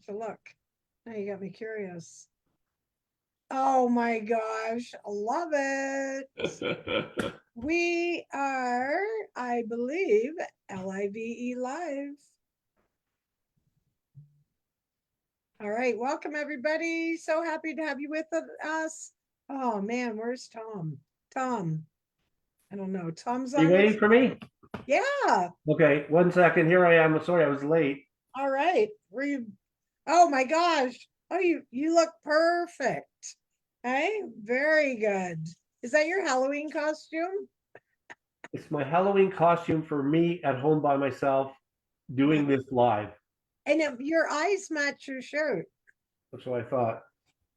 to look. Now you got me curious. Oh my gosh, I love it. We are, I believe, LIVE live. All right, welcome everybody. So happy to have you with us. Oh man, where's Tom? Tom, I don't know. Tom's Are you on waiting this. for me? Yeah. Okay, 1 second. Here I am. Sorry, I was late. All right. Were you? Oh my gosh. Oh, you look perfect. Hey, very good. Is that your Halloween costume? It's my Halloween costume for me at home by myself doing Nice. this live. And your eyes match your shirt. That's what I thought.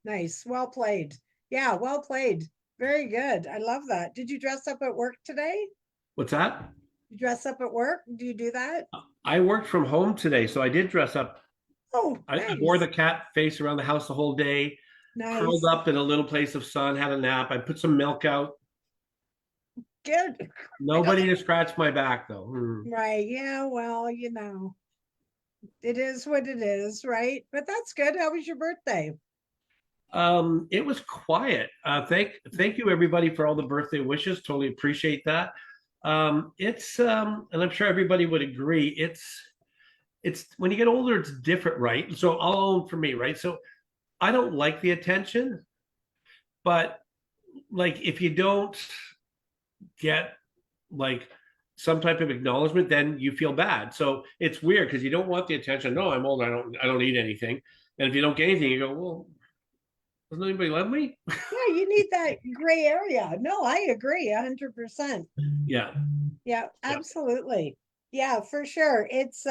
Nice. Well played. Yeah, well played. Very good. I love that. Did you dress up at work today? What's that? You dress up at work? Do you do that? I worked from home today, so I did dress up. Oh, I wore nice. the cat face around the house the whole day, curled Nice. up in a little place of sun, had a nap. I put some milk out. Good. Nobody to scratch my back though. Right. Yeah, well, it is what it is, right? But that's good. How was your birthday? It was quiet. Thank you everybody for all the birthday wishes. Totally appreciate that. It's and I'm sure everybody would agree. It's when you get older, it's different, right? So I'll own for me, right? So I don't like the attention, but like if you don't get like some type of acknowledgement, then you feel bad. So it's weird because you don't want the attention. No, I'm old. I don't need anything. And if you don't get anything, you go, well, doesn't anybody love me? Yeah, you need that gray area. No, I agree 100%. Yeah. Yeah, Yeah. absolutely. Yeah, for sure. It's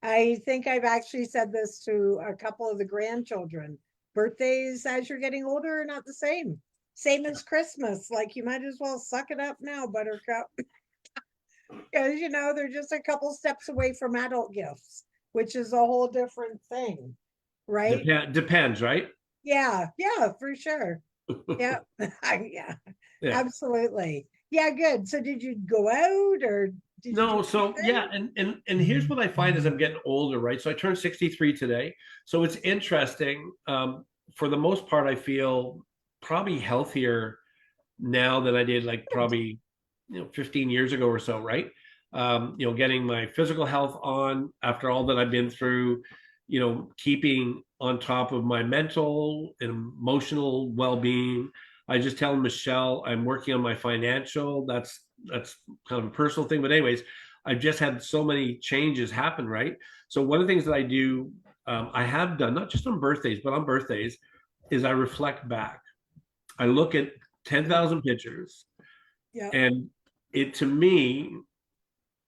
I think I've actually said this to a couple of the grandchildren. Birthdays as you're getting older are not the same. Same as Christmas. Like you might as well suck it up now, Buttercup. Because they're just a couple steps away from adult gifts, which is a whole different thing, right? Depends, right? Yeah, yeah, for sure. Yeah, yeah, Yeah. absolutely. Yeah, good. So did you go out or did you do No, so yeah, anything? and here's what I find as I'm getting older, right? So I turned 63 today. So it's interesting. For the most part, I feel probably healthier now than I did like Good. probably 15 years ago or so, right? Getting my physical health on after all that I've been through, keeping on top of my mental and emotional well-being. I just tell Michelle I'm working on my financial. That's kind of a personal thing, but anyways, I've just had so many changes happen, right? So one of the things that I do, I have done not just on birthdays, but on birthdays, is I reflect back. I look at 10,000 pictures, Yeah, and it to me,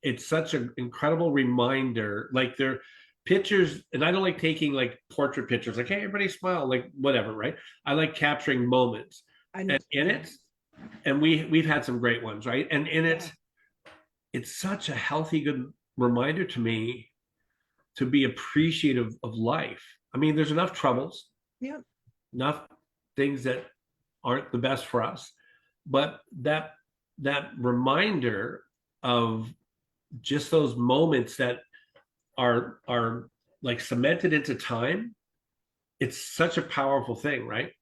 it's such an incredible reminder. Like they're pictures, and I don't like taking like portrait pictures, like, hey, everybody smile, like whatever, right? I like capturing moments. I And in understand. it, and we've had some great ones, right? And in Yeah, it, it's such a healthy, good reminder to me to be appreciative of life. I mean, there's enough troubles, yeah, enough things that aren't the best for us, but that reminder of just those moments that are like cemented into time, it's such a powerful thing, right?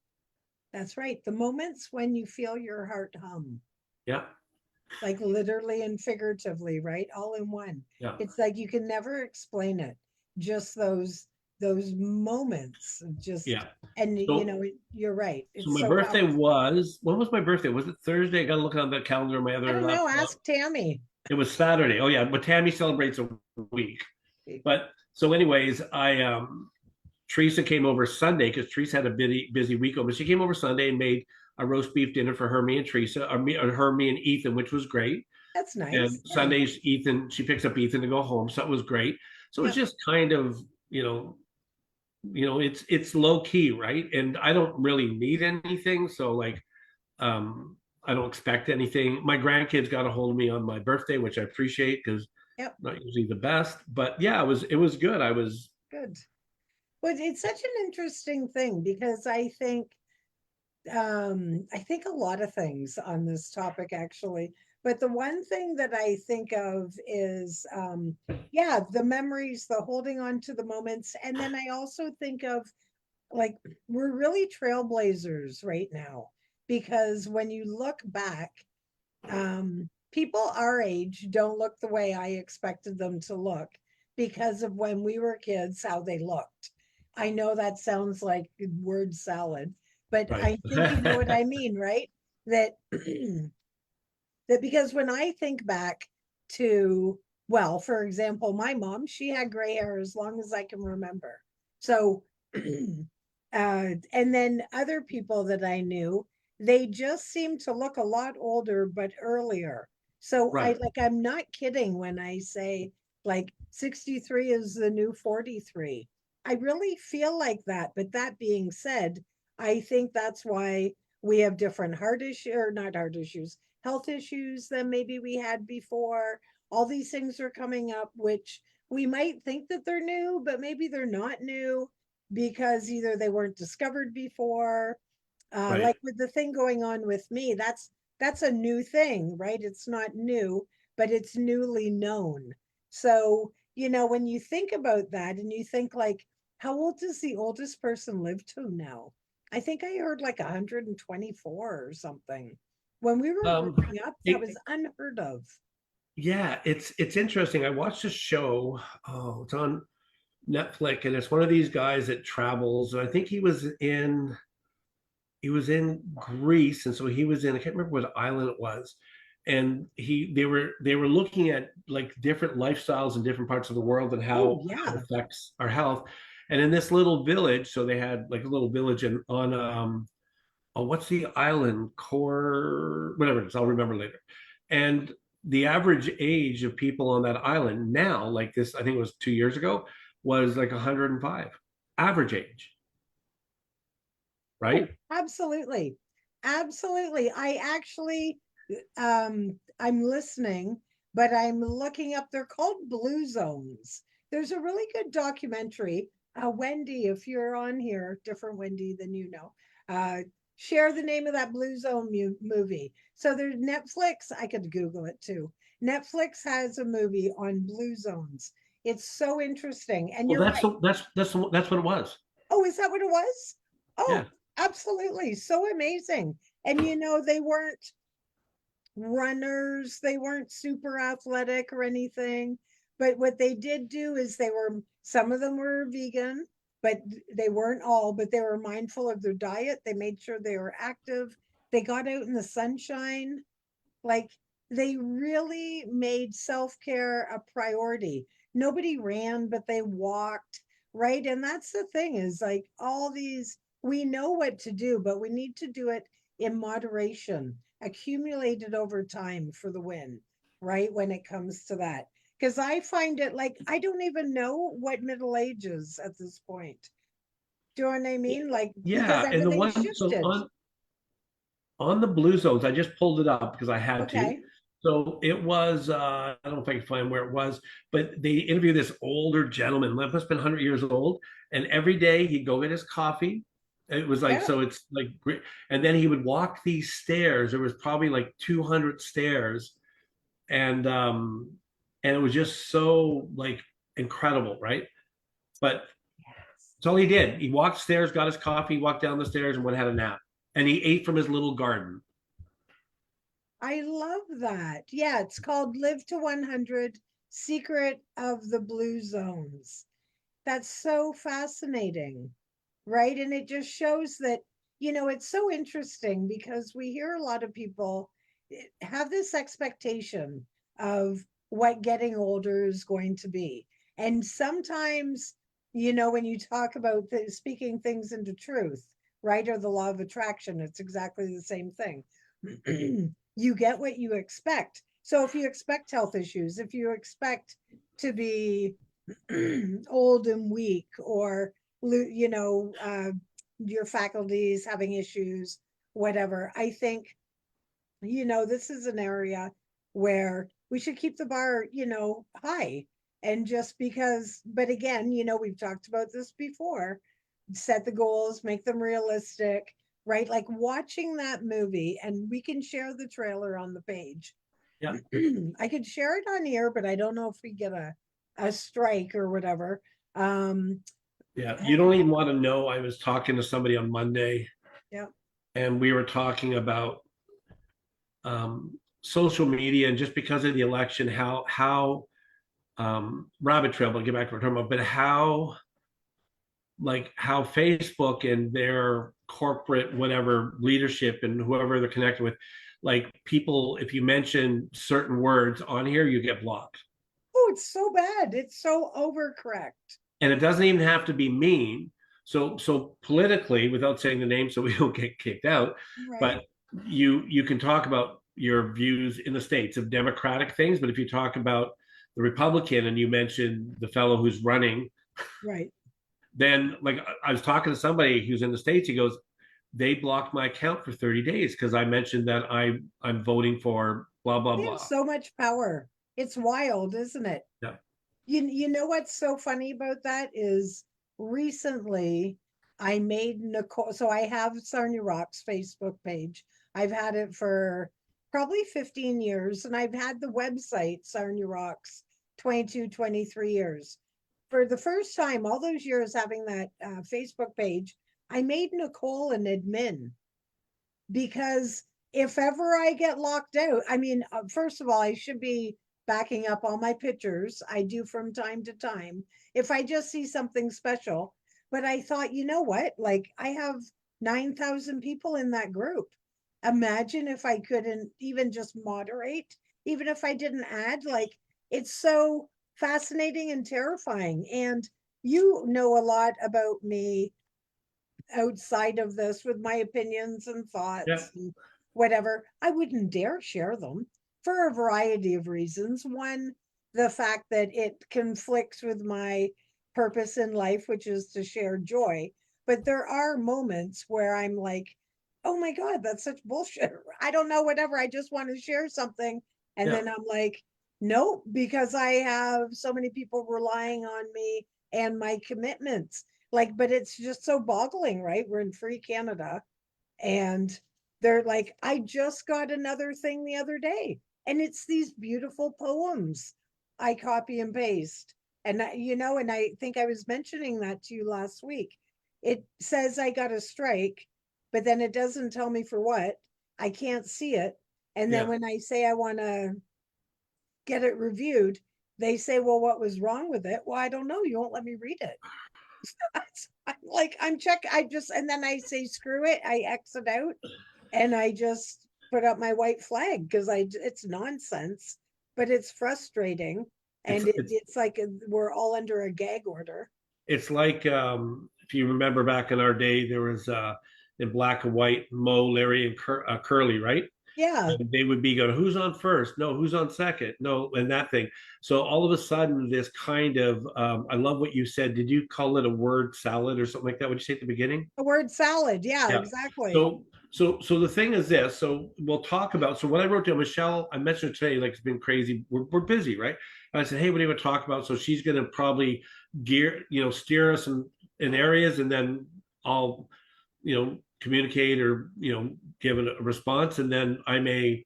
that's right. The moments when you feel your heart hum, Yeah. like literally and figuratively, right? All in one. Yeah. It's like you can never explain it. Just those moments of just Yeah. and So you're right. so It's my so birthday powerful. was, when was my birthday? Was it Thursday? I gotta look on the calendar on my I other don't know. laptop. Ask Tammy. It was Saturday. Oh yeah, but Tammy celebrates a week. But so anyways, I Teresa came over Sunday because Teresa had a busy week over. She came over Sunday and made a roast beef dinner for her, me, and Teresa, or me and Ethan, which was great. That's And nice. Yeah. Sundays, Ethan, she picks up Ethan to go home, so it was great. So it's Yep. just kind of, it's low key, right? And I don't really need anything, so like, I don't expect anything. My grandkids got a hold of me on my birthday, which I appreciate because Yep. not usually the best, but yeah, it was good. I was Good. But it's such an interesting thing because I think a lot of things on this topic actually. But the one thing that I think of is, yeah, the memories, the holding on to the moments. And then I also think of, like, we're really trailblazers right now, because when you look back, people our age don't look the way I expected them to look because of when we were kids, how they looked. I know that sounds like word salad, but Right. I think you know what I mean, right? That that because when I think back to, well, for example, my mom, she had gray hair as long as I can remember. So, and then other people that I knew, they just seemed to look a lot older, but earlier. So Right. I'm not kidding when I say like 63 is the new 43. I really feel like that. But that being said, I think that's why we have different heart issue or not heart issues, health issues than maybe we had before. All these things are coming up, which we might think that they're new, but maybe they're not new because either they weren't discovered before. Right. Like with the thing going on with me, that's a new thing, right? It's not new, but it's newly known. So, when you think about that and you think like, how old does the oldest person live to now? I think I heard like 124 or something. When we were Um, growing up, that was it, unheard of. yeah, it's interesting. I watched a show. Oh, it's on Netflix, and it's one of these guys that travels. And I think he was in Greece, and so he was in, I can't remember what island it was. And they were looking at like different lifestyles in different parts of the world and Oh, how it yeah. affects our health. And in this little village, so they had like a little village in on oh, what's the island? Core, whatever it is, I'll remember later. And the average age of people on that island now, like this, I think it was 2 years ago, was like 105 average age, Oh, right? absolutely. Absolutely. I'm listening, but I'm looking up. They're called Blue Zones. There's a really good documentary. Wendy, if you're on here, different Wendy than uh, share the name of that Blue Zone movie. So there's Netflix. I could Google it too. Netflix has a movie on Blue Zones. It's so interesting. And Well, you're that's right. the, that's what it was. Oh, is that what it was? Yeah. Oh, absolutely. So amazing. And they weren't runners, they weren't super athletic or anything. But what they did do is some of them were vegan, but they weren't all, but they were mindful of their diet. They made sure they were active. They got out in the sunshine. Like, they really made self-care a priority. Nobody ran, but they walked, right? And that's the thing, is like all these, we know what to do, but we need to do it in moderation, accumulated over time for the win, right? When it comes to that. Because I find it like I don't even know what middle age is at this point. Do you know what I mean? Like, because Yeah. And the everything one, so shifted. on the Blue Zones, I just pulled it up because I had to. Okay. So it was, I don't know if I can find where it was, but they interviewed this older gentleman, must have been 100 years old. And every day he'd go get his coffee. It was like, Yeah. so it's like, and then he would walk these stairs. There was probably like 200 stairs. And, um, and it was just so like incredible, right? But that's all he did. He walked stairs, got his coffee, walked down the stairs, and went and had a nap. And he ate from his little garden. I love that. Yeah, it's called Live to 100, Secret of the Blue Zones. That's so fascinating, right? And it just shows that, it's so interesting because we hear a lot of people have this expectation of what getting older is going to be. And sometimes, when you talk about speaking things into truth, right, or the law of attraction, it's exactly the same thing. You get what you expect. So if you expect health issues, if you expect to be old and weak, or your faculties having issues, whatever, I think this is an area where we should keep the bar high. And just because, but again, we've talked about this before, set the goals, make them realistic, right? Like watching that movie, and we can share the trailer on the page. Yeah. I could share it on here, but I don't know if we get a strike or whatever. Um, Yeah, you don't even want to know. I was talking to somebody on Monday, yeah, and we were talking about social media, and just because of the election, how rabbit trail. But get back to what we're talking about, but how Facebook and their corporate whatever leadership and whoever they're connected with, like people, if you mention certain words on here, you get blocked. oh, it's so bad. It's so overcorrect. And it doesn't even have to be mean. So politically, without saying the name, so we don't get kicked out, Right, but you can talk about your views in the states of democratic things, but if you talk about the Republican and you mention the fellow who's running, right. then like I was talking to somebody who's in the states, he goes, they blocked my account for 30 days because I mentioned that I'm voting for blah blah They have blah. so much power. It's wild, isn't it? Yeah, You know what's so funny about that is recently I made Nicole, so I have Sarnia Rocks Facebook page. I've had it for probably 15 years, and I've had the website Sarnia Rocks 22, 23 years. For the first time, all those years having that Facebook page, I made Nicole an admin because if ever I get locked out, I mean, first of all, I should be backing up all my pictures. I do from time to time if I just see something special. But I thought, you know what? Like, I have 9,000 people in that group. Imagine if I couldn't even just moderate, even if I didn't add, like, it's so fascinating and terrifying. And you know a lot about me outside of this with my opinions and yeah, thoughts and whatever, I wouldn't dare share them for a variety of reasons. One, the fact that it conflicts with my purpose in life, which is to share joy. But there are moments where I'm like, oh my God, that's such bullshit. I don't know, whatever. I just want to share something. And yeah. then I'm like, no, because I have so many people relying on me and my commitments. Like, but it's just so boggling, right? We're in free Canada and they're like, I just got another thing the other day, and it's these beautiful poems I copy and paste. And and I think I was mentioning that to you last week. It says I got a strike, but then it doesn't tell me for what. I can't see it. And then Yeah. when I say I want to get it reviewed, they say, well, what was wrong with it? Well, I don't know. You won't let me read it. I'm like, I just, and then I say, screw it. I exit out and I just put up my white flag because it's nonsense, but it's frustrating. It's And it's it's like we're all under a gag order. it's like if you remember back in our day, there was in black and white Mo, Larry, and Curly, right? Yeah. And they would be going, who's on first? No, who's on second? No, and that thing. So all of a sudden, this kind of I love what you said. Did you call it a word salad or something like that? What did you say at the beginning? A word salad. Yeah, Yeah. exactly. So the thing is this. So we'll talk about. So what I wrote to Michelle, I mentioned today, like it's been crazy. We're busy, right? And I said, hey, what do you want to talk about? So she's going to probably steer us in areas, and then I'll, communicate or give a response, and then I may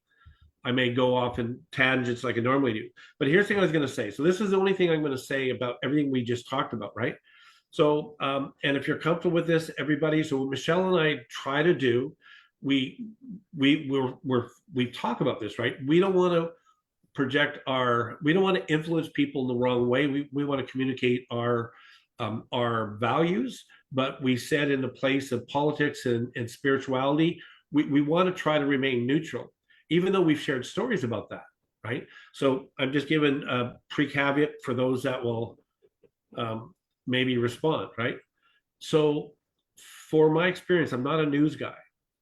go off in tangents like I normally do. But here's the thing I was going to say. So this is the only thing I'm going to say about everything we just talked about, right? So, and if you're comfortable with this, everybody. So what Michelle and I try to do, we talk about this, right? We don't want to we don't want to influence people in the wrong way. We want to communicate our values, but we said in the place of politics and spirituality, we want to try to remain neutral, even though we've shared stories about that, right? So I'm just giving a pre-caveat for those that will um, maybe respond, right? So, for my experience, I'm not a news guy.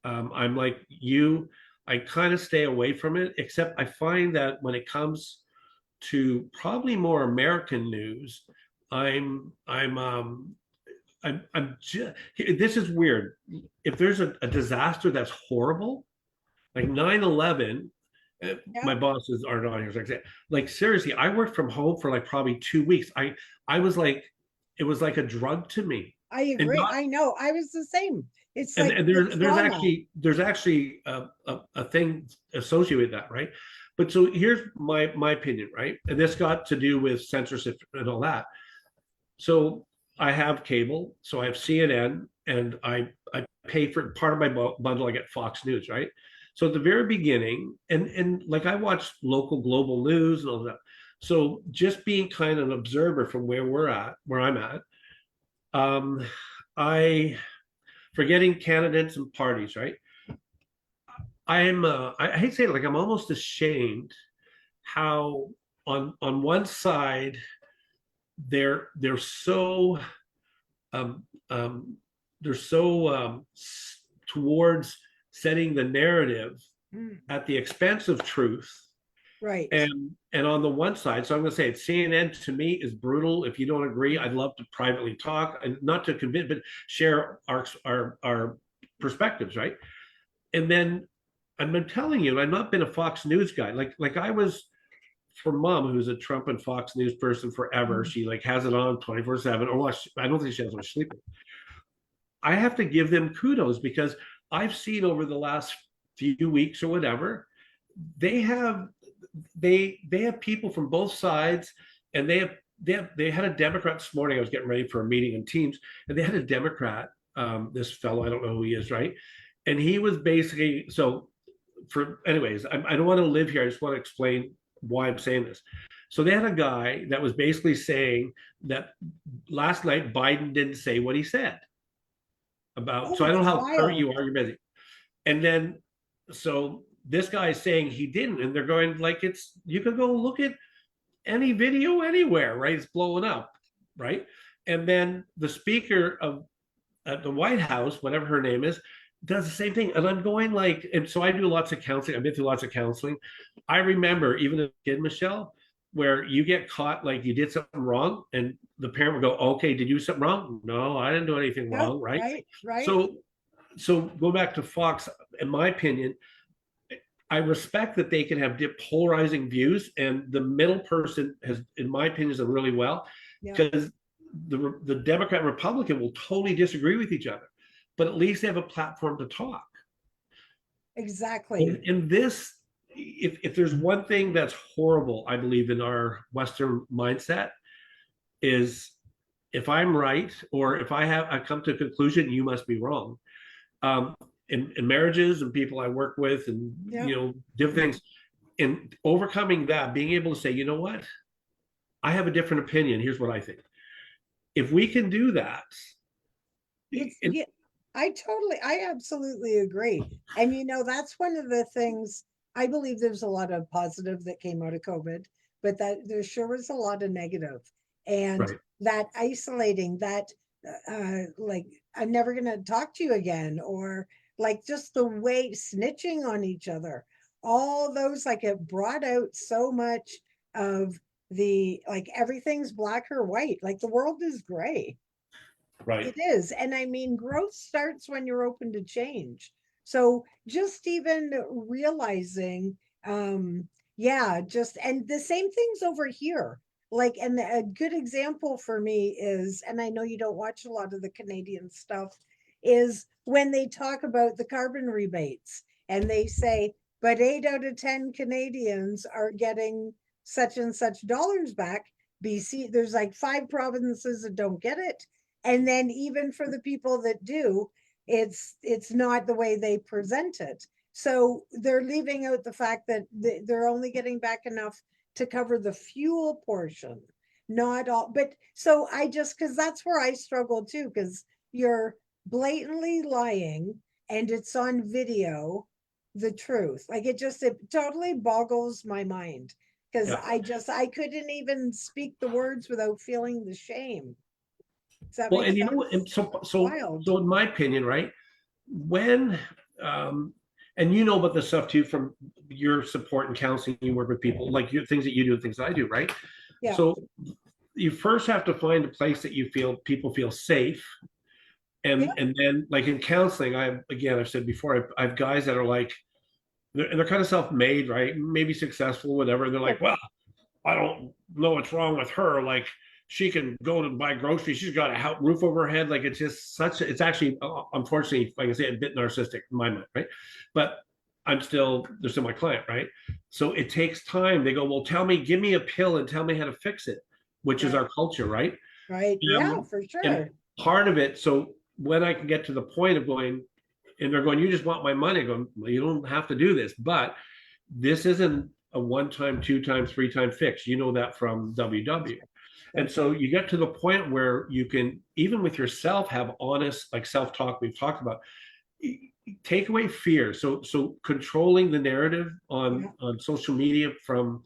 I'm like you, I kind of stay away from it, except I find that when it comes to probably more American news, I'm just, this is weird. If there's a disaster that's horrible, like 9/11, Yeah. my bosses aren't on here. So like seriously, I worked from home for like probably 2 weeks. I was like, it was like a drug to me. I and agree. not I know. I was the same. It's like and the there's trauma. actually a thing associated with that, right? But so here's my opinion, right? And this got to do with censorship and all that. So I have cable, so I have CNN, and I pay for part of my bundle. I get Fox News, right? So at the very beginning, and like I watch local global news and all that. So just being kind of an observer from where I'm at, um, I forgetting candidates and parties, right? I hate to say it, like I'm almost ashamed how on one side they're so um, um, they're so towards setting the narrative Mm, at the expense of truth, right. and on the one side, so I'm going to say it, CNN to me is brutal. If you don't agree, I'd love to privately talk and not to convince, but share our perspectives, right? And then I've been telling you, I've not been a Fox News guy. Like I was for mom, who's a Trump and Fox News person forever. Mm, She like has it on 24/7. Or well, I don't think she has much sleep. I have to give them kudos because I've seen over the last few weeks or whatever, they have they have people from both sides, and they had a Democrat this morning. I was getting ready for a meeting in Teams, and they had a Democrat, this fellow, I don't know who he is, right? And he was basically so for anyways, I don't want to live here. I just want to explain why I'm saying this. So they had a guy that was basically saying that last night Biden didn't say what he said about. oh, So I don't it's know how current wild. you are. You're busy, and then so this guy is saying he didn't, and they're going like it's you can go look at any video anywhere, right? It's blowing up, right? And then the speaker of at the White House, whatever her name is, does the same thing. And I'm going like, and so I do lots of counseling. I've been through lots of counseling. I remember even as a kid, Michelle, where you get caught like you did something wrong, and the parent would go, "Okay, did you do something wrong?" No, I didn't do anything Yep, wrong, right? right, right. So, so go back to Fox. In my opinion, I respect that they can have polarizing views, and the middle person has, in my opinion, has done really well Yep, because the Democrat and Republican will totally disagree with each other, but at least they have a platform to talk. exactly. In this, if there's one thing that's horrible, I believe in our Western mindset is if I'm right or if I come to a conclusion, you must be wrong. Um, in marriages and people I work with, and Yep. different things, in overcoming that, being able to say, you know what, I have a different opinion. Here's what I think. If we can do that, It's it, yeah, I absolutely agree. And that's one of the things I believe there's a lot of positive that came out of COVID, but that there sure was a lot of negative. And right, that isolating, that like I'm never gonna talk to you again, or like just the way snitching on each other, all those like it brought out so much of the like everything's black or white, like the world is gray. right. It is. And I mean, growth starts when you're open to change. So just even realizing, yeah, just, and the same things over here. Like, and a good example for me is, and I know you don't watch a lot of the Canadian stuff, is when they talk about the carbon rebates and they say, but 8 out of 10 Canadians are getting such and such dollars back. BC, there's like 5 provinces that don't get it, and then even for the people that do, it's not the way they present it. So they're leaving out the fact that they're only getting back enough to cover the fuel portion, not all. But so I just, because that's where I struggle too, because you're blatantly lying and it's on video, the truth, like it totally boggles my mind, because Yeah. I couldn't even speak the words without feeling the shame. Does that Well, make and you know what? And sense? Wild. so in my opinion, right? When um, and you know about this stuff too from your support and counseling, you work with people like you, things that you do, things that I do, right? Yeah. So you first have to find a place that you feel people feel safe, Yeah. and then like in counseling, I've said before, I have guys that are like they're kind of self-made, right? Maybe successful, whatever. And they're like, well, I don't know what's wrong with her. Like she can go to buy groceries. She's got a roof over her head. Like it's just it's actually, unfortunately, like I say, a bit narcissistic in my mind, right? But they're still my client, right? So it takes time. They go, well, give me a pill and tell me how to fix it, which is Right. our culture, right? Right. Yeah, for And sure. part of it, so when I can get to the point of going, and they're going, you just want my money. Going, well, you don't have to do this, but this isn't a 1-time, 2-time, 3-time fix. You know that from WW. And so you get to the point where you can, even with yourself, have honest, like self-talk we've talked about. Take away fear. So controlling the narrative on social media from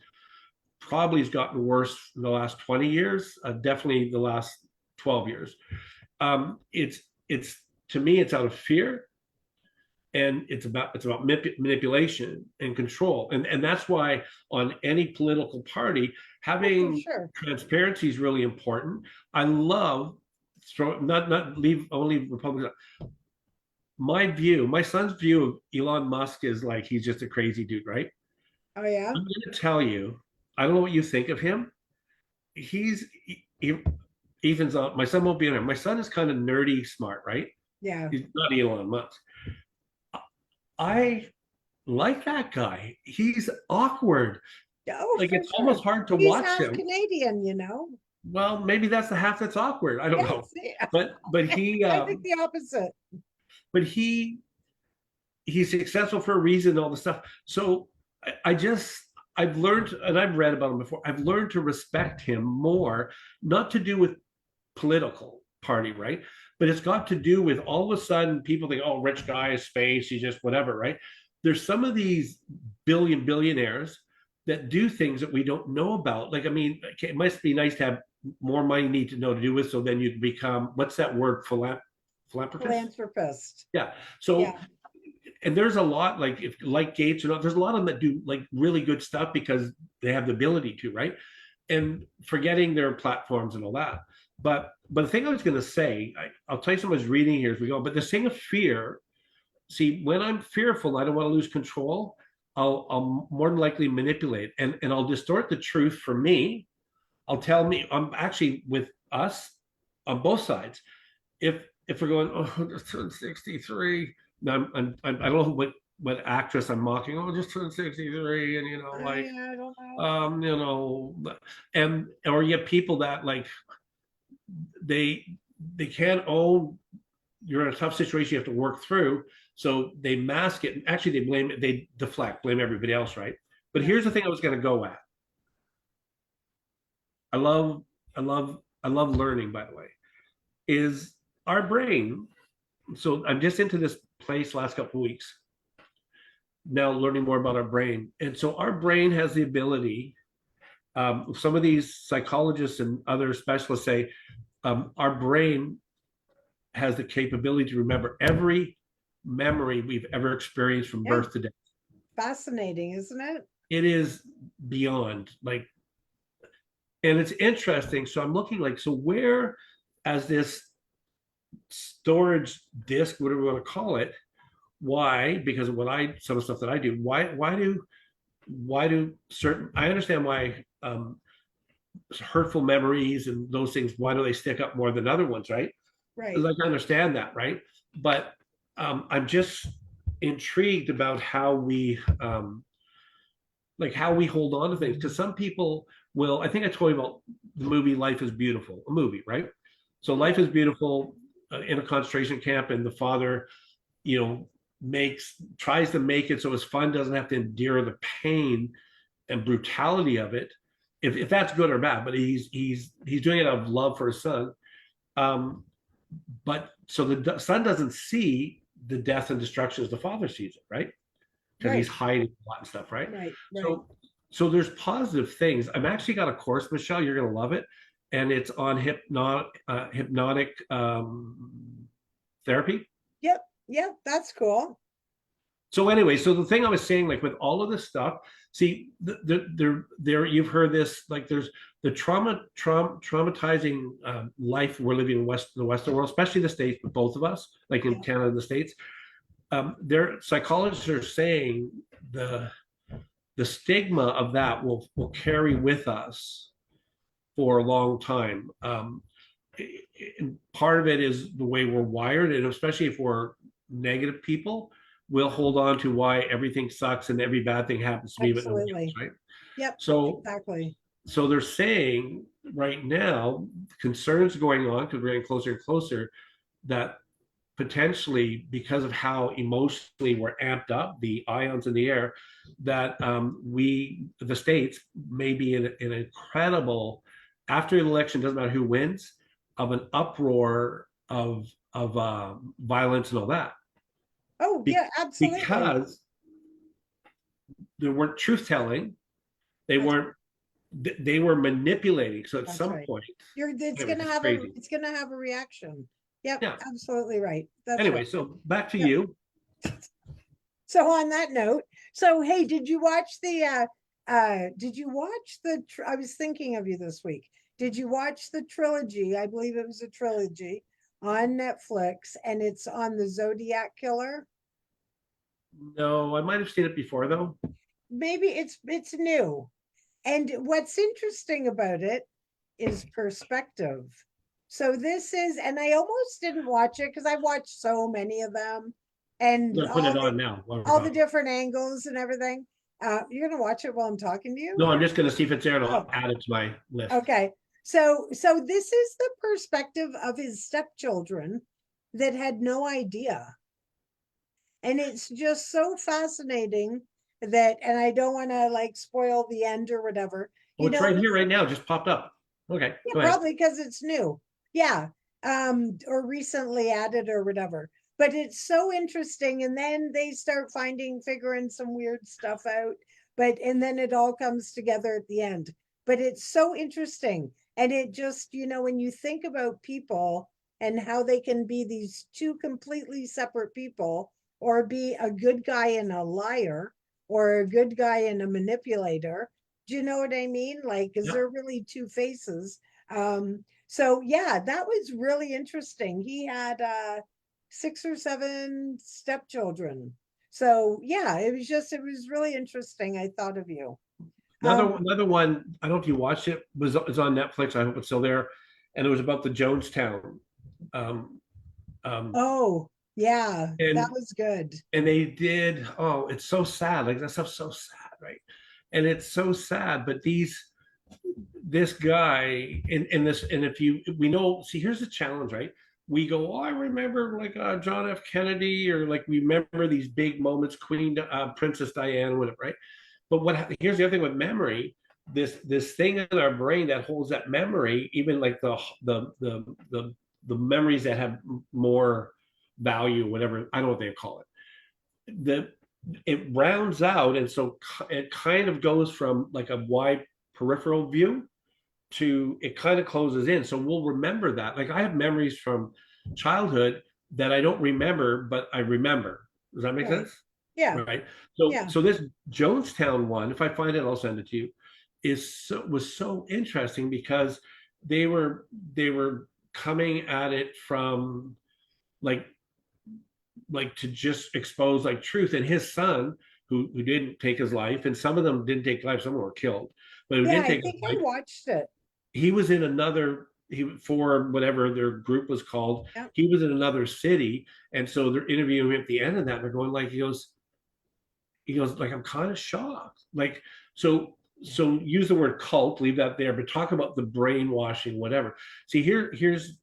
probably has gotten worse in the last 20 years, definitely the last 12 years. It's to me, it's out of fear, and it's about manipulation and control, and that's why on any political party having transparency is really important. I love not leave only Republicans. My son's view of Elon Musk is like he's just a crazy dude, right? Oh yeah. I'm going to tell you, I don't know what you think of him. Ethan's on. My son won't be on him. My son is kind of nerdy smart, right? Yeah. He's not Elon Musk. I like that guy. He's awkward. Oh, like it's almost hard to watch half him. Canadian, you know. Well, maybe that's the half that's awkward. I don't know. Yeah. But he I think the opposite. But he's successful for a reason, all the stuff. So I've learned, and I've read about him before, I've learned to respect him more, not to do with political party, right? But it's got to do with all of a sudden people think, oh, rich guy, space, he's just whatever, right? There's some of these billionaires that do things that we don't know about. Like, I mean, it must be nice to have more money need to know to do with, so then you become, what's that word, philanthropist? Yeah. So and there's a lot, like Gates or not, there's a lot of them that do like really good stuff because they have the ability to, right? And forgetting their platforms and all that. But the thing I was going to say, I'll tell you someone's reading here as we go, but the thing of fear, see, when I'm fearful, I don't want to lose control, I'll more than likely manipulate, and I'll distort the truth for me. I'm actually with us on both sides. If we're going, oh, just turned 63, I don't know what actress I'm mocking. Oh, just turned 63, and I don't know. And or you have people that like they can't own, you're in a tough situation you have to work through, so they mask it. Actually, they deflect, blame everybody else, right? But here's the thing I was going to go at. I love learning, by the way, is our brain. So I'm just into this place last couple of weeks now, learning more about our brain. And so our brain has the ability, some of these psychologists and other specialists say, our brain has the capability to remember every memory we've ever experienced from birth to death. Fascinating, isn't it? It is beyond, like, and it's interesting. So I'm looking like, so where, as this storage disk, whatever we want to call it, why? Because of some of the stuff that I do, why do certain, I understand why hurtful memories and those things, why do they stick up more than other ones, right? Right. Like, I understand that, right? But I'm just intrigued about how we hold on to things, because some people will, I think I told you about the movie Life is Beautiful, a movie, right? So Life is Beautiful, in a concentration camp, and the father, tries to make it so his son doesn't have to endure the pain and brutality of it, if that's good or bad, but he's doing it out of love for his son. But so the son doesn't see the death and destruction as the father sees it, right? Because he's hiding a lot and stuff, right? Right. So there's positive things. I've actually got a course, Michelle, you're going to love it, and it's on hypnotic therapy. Yep, that's cool. So anyway, so the thing I was saying, like with all of this stuff, see, there you've heard this, like there's the traumatizing life we're living in the Western world, especially the States, but both of us, like in Canada and the States. Their psychologists are saying the stigma of that will carry with us for a long time. And part of it is the way we're wired, and especially if we're negative people, we'll hold on to why everything sucks and every bad thing happens to me, but nobody else, Absolutely. right? Yep, So, exactly. so they're saying right now, concerns going on because we're getting closer and closer, that potentially because of how emotionally we're amped up, the ions in the air, that the states may be in an incredible, after the election, doesn't matter who wins, of an uproar of violence and all that. Oh, Be- yeah, absolutely. because they weren't truth telling, they That's, weren't, they were manipulating. So at that's some right. point, It's anyways, gonna it's have a, crazy. it's gonna have a reaction. Yep, Yeah. absolutely right. That's Anyway, right. so back to Yep. you. So on that note, so hey, did you watch I was thinking of you this week. Did you watch the trilogy? I believe it was a trilogy on Netflix, and it's on the Zodiac Killer. No, I might have seen it before though. Maybe it's new. And what's interesting about it is perspective. So this is, and I almost didn't watch it because I've watched so many of them I'm and gonna put it on now while we're all the talking. different angles and everything. You're gonna watch it while I'm talking to you? No, I'm just gonna see if it's there and Oh, I'll add it to my list. okay. So this is the perspective of his stepchildren that had no idea. And it's just so fascinating that, and I don't want to like spoil the end or whatever. Oh, You it's know, right here, right now. Just popped up. Okay, yeah, go ahead. probably because it's new. Yeah. Or recently added or whatever. But it's so interesting. And then they start figuring some weird stuff out. And then it all comes together at the end. But it's so interesting. And it just, when you think about people and how they can be these two completely separate people, or be a good guy and a liar, or a good guy and a manipulator. Do you know what I mean? Like, is Yeah. there really two faces? So yeah, that was really interesting. He had 6 or 7 stepchildren. So yeah, it was really interesting. I thought of you. Um, Another one. I don't know if you watched it. It's on Netflix. I hope it's still there. And it was about the Jonestown. Um, um, oh yeah, that and was good. and they did. Oh, it's so sad. Like that stuff's so sad, right? And it's so sad. But this guy and this, and if you, we know, see, here's the challenge, right? We go, oh, I remember like John F. Kennedy, or like we remember these big moments, Queen, Princess Diana, whatever, right? But here's the other thing with memory, this thing in our brain that holds that memory, even like the memories that have more value, whatever, I don't know what they call it, the it rounds out, and so it kind of goes from like a wide peripheral view to, it kind of closes in. So we'll remember that. Like I have memories from childhood that I don't remember, but I remember. Does that make Right. sense? Yeah. Right. So Yeah. so this Jonestown one, if I find it, I'll send it to you, was so interesting because they were coming at it from like to just expose like truth. And his son, who didn't take his life, and some of them didn't take life, some were killed, but who Yeah, didn't I take his think I life, watched it. he was in another, for whatever their group was called, Yeah. he was in another city. And so they're interviewing him at the end of that, and they're going like, he goes like, I'm kind of shocked, like, so use the word cult, leave that there, but talk about the brainwashing, whatever. See, here's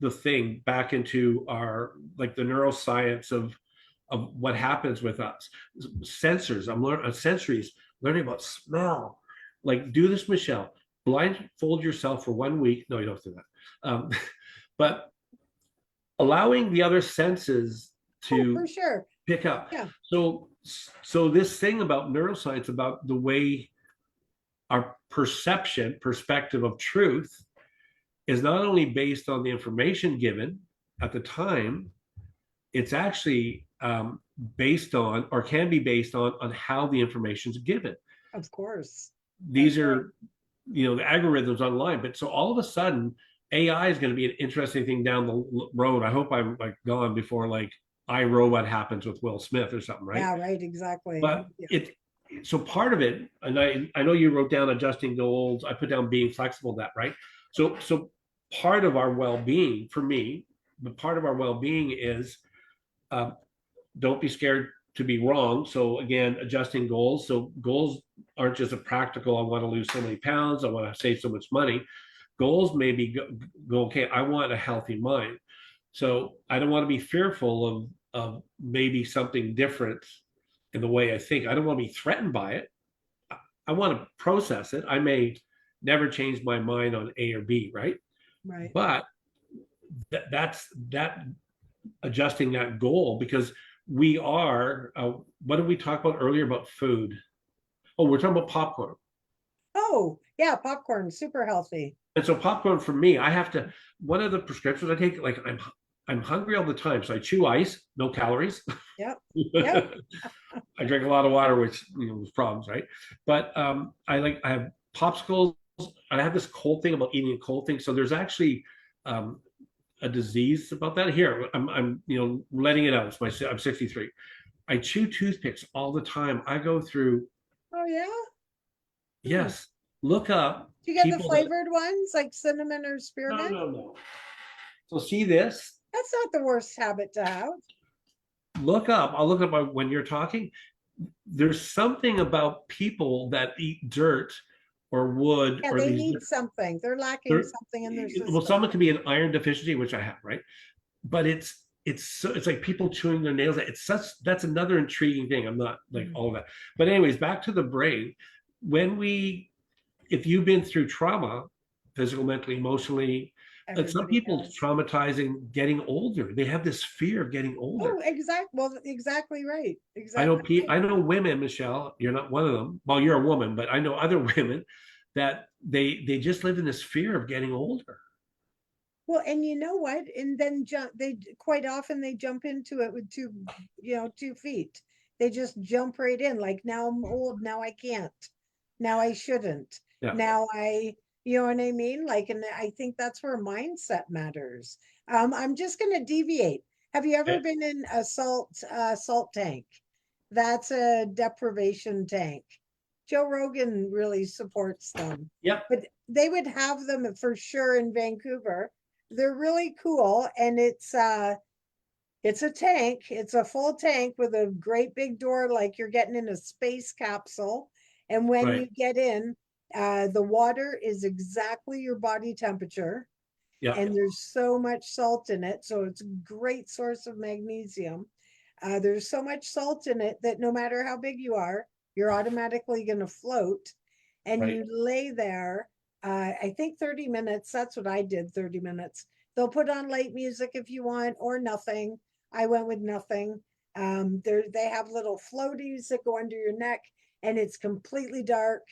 the thing, back into our, like, the neuroscience of what happens with us. Sensors, I'm learning sensories, learning about smell. Like, do this, Michelle. Blindfold yourself for 1 week. No, you don't do that. But allowing the other senses Oh, to for sure. pick up. Yeah. So this thing about neuroscience, about the way our perspective of truth is not only based on the information given at the time, it's actually based on, or can be based on how the information is given. Of course. These That's right. are, the algorithms online. But so all of a sudden, AI is going to be an interesting thing down the road. I hope I'm like gone before like iRobot happens with Will Smith or something, right? Yeah, right, exactly. But Yeah. so part of it, and I know you wrote down adjusting goals. I put down being flexible. That right. So part of our well-being for me, but part of our well-being is uh, don't be scared to be wrong. So again, adjusting goals. So goals aren't just a practical. I want to lose so many pounds. I want to save so much money. Goals maybe go okay. I want a healthy mind. So I don't want to be fearful of maybe something different in the way I think. I don't want to be threatened by it. I want to process it. I may never change my mind on A or B, right? Right. But that's that adjusting that goal because we are. What did we talk about earlier about food? Oh, we're talking about popcorn. Oh, yeah, popcorn, super healthy. And so popcorn for me, I have to. One of the prescriptions I take, like I'm hungry all the time, so I chew ice, no calories. Yep. Yep. I drink a lot of water, which was problems, right? But I have popsicles. I have this cold thing about eating a cold thing. So there's actually um, a disease about that. Here, I'm letting it out. I'm 63. I chew toothpicks all the time. I go through. Oh, yeah. Yes, look up Do you get the people that. flavored ones like cinnamon or No, spearmint? no, no. So see this. That's not the worst habit to have. Look up. I'll look up when you're talking. There's something about people that eat dirt or wood Yeah, or they these. need something. They're lacking There, something in their well, system. someone could be an iron deficiency, which I have, right? But it's like people chewing their nails. That's another intriguing thing. I'm not like all of that. But anyways, back to the brain. If you've been through trauma, physical, mentally, emotionally, and some Everybody people has. traumatizing getting older. They have this fear of getting older. Oh, well, exactly right. I know Exactly right. I know women, Michelle, you're not one of them. Well, you're a woman, but I know other women that they just live in this fear of getting older. Well, and you know what? And then quite often they jump into it with 2 feet. They just jump right in. Like now I'm old. Now I can't. Now I shouldn't. Yeah. Now you know what I mean? Like, and I think that's where mindset matters. I'm just gonna deviate. Have you ever Okay. been in a salt tank? That's a deprivation tank. Joe Rogan really supports them. Yep. But they would have them for sure in Vancouver. They're really cool, and it's a tank. It's a full tank with a great big door, like you're getting in a space capsule. And when you Right. get in, the water is exactly your body temperature, Yeah. and there's so much salt in it, so it's a great source of magnesium. There's so much salt in it that no matter how big you are, you're automatically going to float, and Right. you lay there. I think 30 minutes. That's what I did. 30 minutes. They'll put on light music if you want, or nothing. I went with nothing. They have little floaties that go under your neck, and it's completely dark,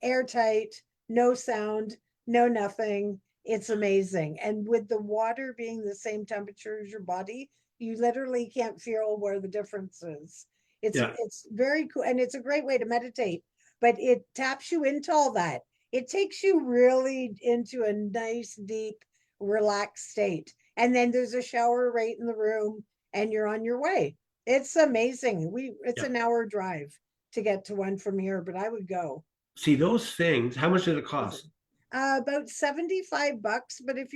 airtight, no sound, no nothing. It's amazing. And with the water being the same temperature as your body, you literally can't feel where the difference is. Yeah. It's very cool, and it's a great way to meditate, but it taps you into all that. It takes you really into a nice, deep, relaxed state. And then there's a shower right in the room, and you're on your way. It's amazing. It's Yeah. an hour drive to get to one from here, but I would go. See those things. How much did it cost? About $75, but if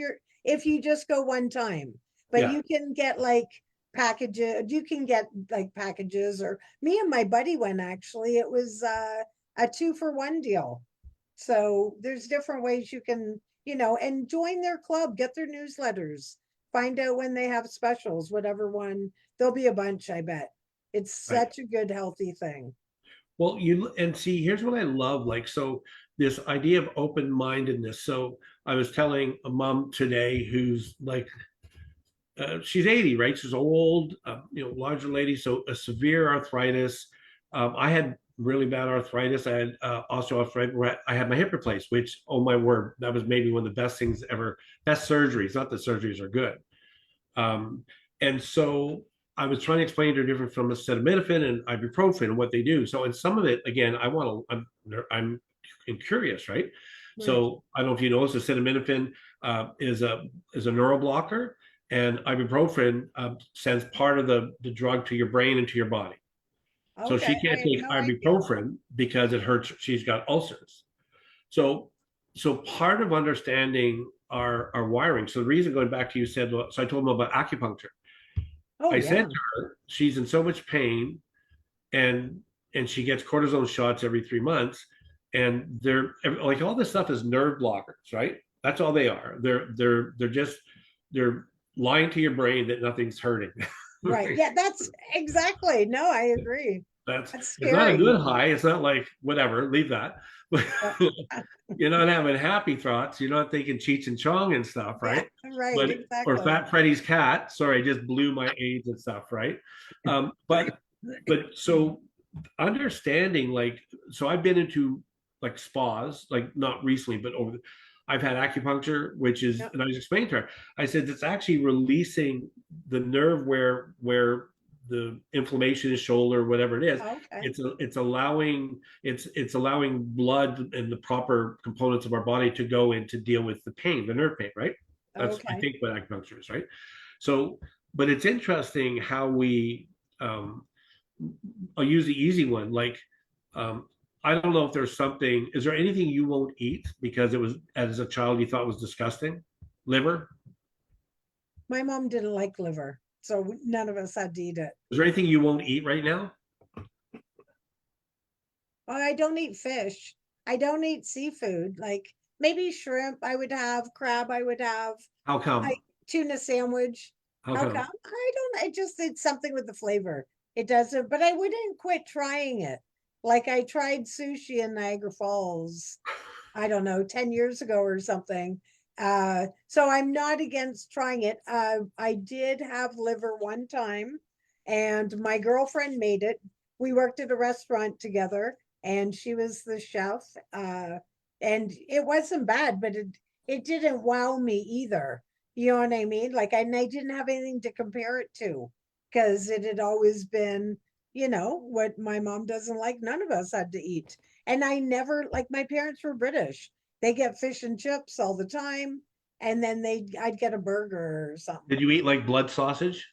you just go one time, but Yeah. you can get like packages, or me and my buddy went actually. It was a 2-for-1 deal. So there's different ways you can, and join their club, get their newsletters, find out when they have specials, whatever one. There'll be a bunch, I bet. It's Right. such a good, healthy thing. Well, and see, here's what I love. Like, so this idea of open-mindedness. So I was telling a mom today who's like, she's 80, right? She's old, larger lady. So a severe arthritis. I had really bad arthritis. I had osteoarthritis. I had my hip replaced, which, oh my word, that was maybe one of the best things ever. Best surgeries. Not that surgeries are good. Um, and so I was trying to explain to her different from acetaminophen and ibuprofen and what they do. So in some of it, again, I'm curious, right? Right. So I don't know if you know, acetaminophen is a neuroblocker, and ibuprofen sends part of the drug to your brain and to your body. So she Okay, I can't had take no idea. ibuprofen because it hurts. She's got ulcers. So, so part of understanding our wiring. So the reason going back to you said, so I told them about acupuncture. Oh, I said yeah. to her, she's in so much pain, and she gets cortisone shots every 3 months, and they're like all this stuff is nerve blockers, right? That's all they are. They're just they're lying to your brain that nothing's hurting. Right. Yeah, that's exactly. No, I agree. That's That's it's not a scary. good high. It's not like whatever, leave that. But Uh, you're not having happy thoughts. You're not thinking Cheech and Chong and stuff, Yeah, right? right, But or exactly. Fat Freddy's cat. Sorry, I just blew my AIDS and stuff, right? But so understanding like so I've been into like spas, like not recently, but over I've had acupuncture, which is Yeah. and I was explaining to her, I said it's actually releasing the nerve where the inflammation is shoulder, whatever it is. Okay. It's allowing it's allowing blood and the proper components of our body to go in to deal with the pain, the nerve pain, right? That's I Okay. think what acupuncture is, right? So, but it's interesting how we I'll use the easy one. Like, um, I don't know if there's something. Is there anything you won't eat because it was as a child you thought was disgusting? Liver? My mom didn't like liver, so none of us had to eat it. Is there anything you won't eat right now? I don't eat fish. I don't eat seafood. Like maybe shrimp I would have, crab I would have, How I come? tuna sandwich. How How come? come? I don't, I just it's something with the flavor. It doesn't, but I wouldn't quit trying it. Like I tried sushi in Niagara Falls, I don't know, 10 years ago or something. So I'm not against trying it. I did have liver one time, and my girlfriend made it. We worked at a restaurant together, and she was the chef. And it wasn't bad, but it didn't wow me either. You know what I mean? Like, and I didn't have anything to compare it to because it had always been, what my mom doesn't like, none of us had to eat. And I never, like, my parents were British. They get fish and chips all the time. And then I'd get a burger or something. Did you eat like blood sausage?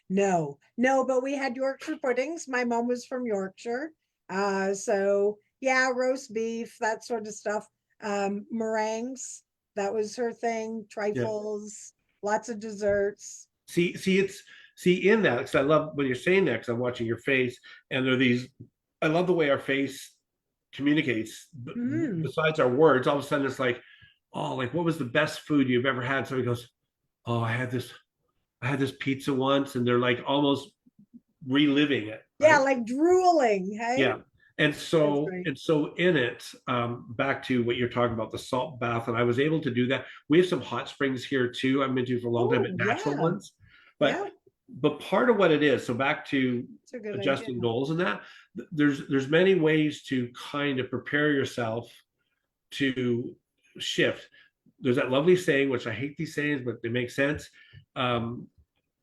No, no, but we had Yorkshire puddings. My mom was from Yorkshire. So yeah, roast beef, that sort of stuff. Meringues, that was her thing. Yeah. Trifles, lots of desserts. See in that because I love when you're saying that because I'm watching your face and there are these. I love the way our face communicates. Mm. Besides our words, all of a sudden it's like, oh, like what was the best food you've ever had? So he goes, oh, I had this pizza once, and they're like almost reliving it, Yeah, right? like drooling. Yeah. Hey, And that's so great. and so in it, back to what you're talking about, the salt bath, and I was able to do that. We have some hot springs here too. I've been to for a long time, Oh, but natural yeah. ones. Yeah, But part of what it is, so back to it's a good idea. adjusting goals and that, there's many ways to kind of prepare yourself to shift. There's that lovely saying, which I hate these sayings, but they make sense. Um,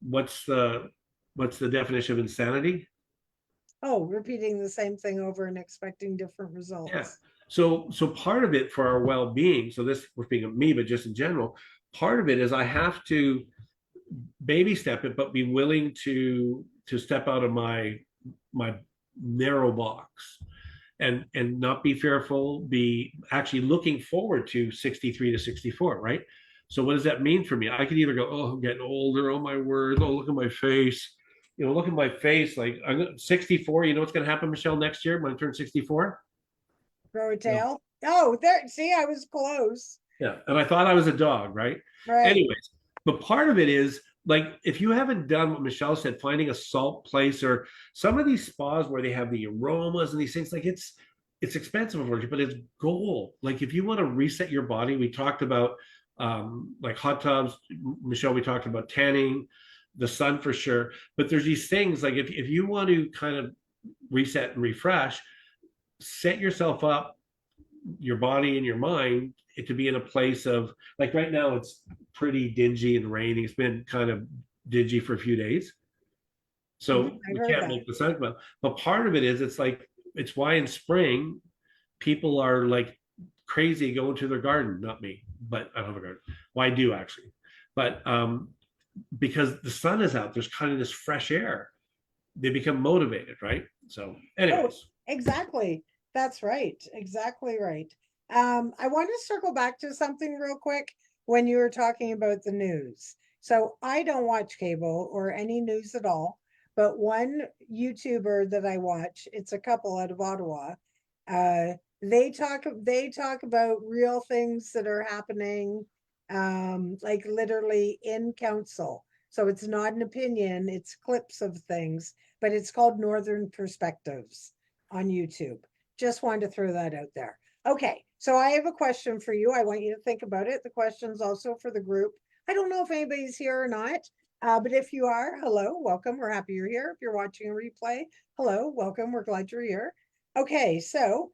what's the definition of insanity? Oh, repeating the same thing over and expecting different Yeah. results. So part of it for our well-being, so this we're speaking of me, but just in general, part of it is I have to baby step it, but be willing to step out of my narrow box and not be fearful, be actually looking forward to 63 to 64, right? So what does that mean for me? I could either go, oh, I'm getting older, oh my word, oh look at my face. Look at my face. Like I'm 64. You know what's going to happen, Michelle, next year when I turn 64? Grow a Yeah. tail. Oh, there, see, I was close. Yeah. And I thought I was a dog, right? Right. Anyways, but part of it is like if you haven't done what Michelle said, finding a salt place or some of these spas where they have the aromas and these things, like it's expensive, but it's gold. Like if you want to reset your body, we talked about like hot tubs, Michelle, we talked about tanning, the sun for sure. But there's these things like if you want to kind of reset and refresh, set yourself up, your body and your mind, to be in a place of like right now it's pretty dingy and rainy. It's been kind of dingy for a few days. Mhm, So I we heard can't that. make the sun come out. But part of it is it's like it's why in spring people are like crazy going to their garden. Not me, but I don't have a garden. Well, I do actually. But because the sun is out, there's kind of this fresh air. they become motivated, right? So, Oh, anyways, exactly. That's right. Exactly right. I want to circle back to something real quick when you were talking about the news. So I don't watch cable or any news at all, but one YouTuber that I watch, it's a couple out of Ottawa. They talk about real things that are happening, like literally in council. So it's not an opinion, it's clips of things, but it's called Northern Perspectives on YouTube. Just wanted to throw that out there. Okay, so I have a question for you. I want you to think about it. The question's also for the group. I don't know if anybody's here or not, but if you are, hello, welcome. We're happy you're here. If you're watching a replay, hello, welcome. We're glad you're here. Okay, so,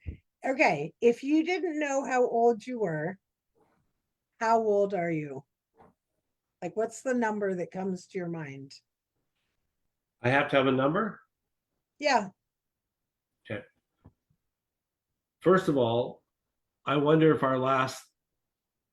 okay, if you didn't know how old you were, how old are you? Like, what's the number that comes to your mind? I have to have a number. Yeah, Okay. First of all, I wonder if our last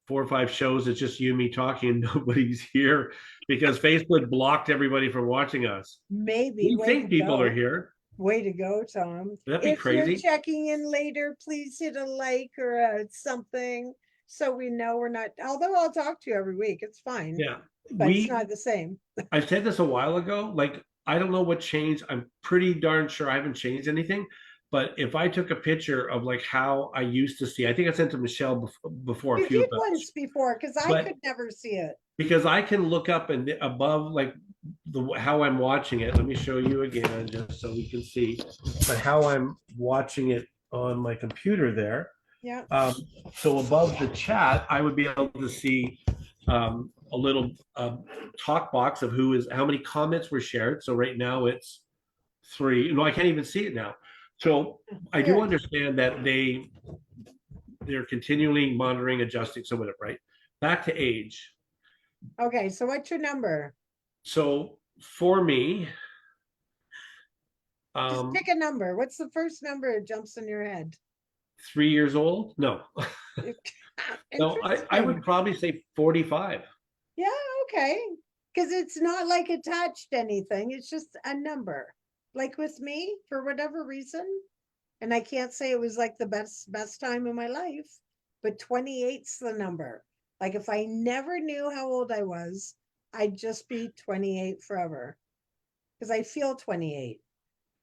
4 or 5 shows it's just you and me talking and nobody's here because Facebook blocked everybody from watching us. maybe. We Way to think people are go. here. Way to go, Tom. That'd be If you're crazy. checking in later, please hit a like or something so we know we're not, although I'll talk to you every week, it's fine, Yeah. but it's We not the same. I said this a while ago. Like, I don't know what changed. I'm pretty darn sure I haven't changed anything. But if I took a picture of like how I used to see, I think I sent to Michelle before a You few did of those. once before because I But could never see it. because I can look up and above like the how I'm watching it. Let me show you again just so we can see. But how I'm watching it on my computer there. Yeah. Um, so above the chat, I would be able to see a little talk box of how many comments were shared. So right now it's 3. No, I can't even see it now. So I do Weird. understand that they're continually monitoring, adjusting, some of it, right? Back to age. Okay, so what's your number? So for me, Just um, pick a number. What's the first number that jumps in your head? 3 years old. No, no, I would Interesting. probably say 45. Yeah, okay. Because it's not like attached to anything, it's just a number. Like with me, for whatever reason, and I can't say it was like the best time in my life, but 28's the number. Like if I never knew how old I was, I'd just be 28 forever. Because I feel 28.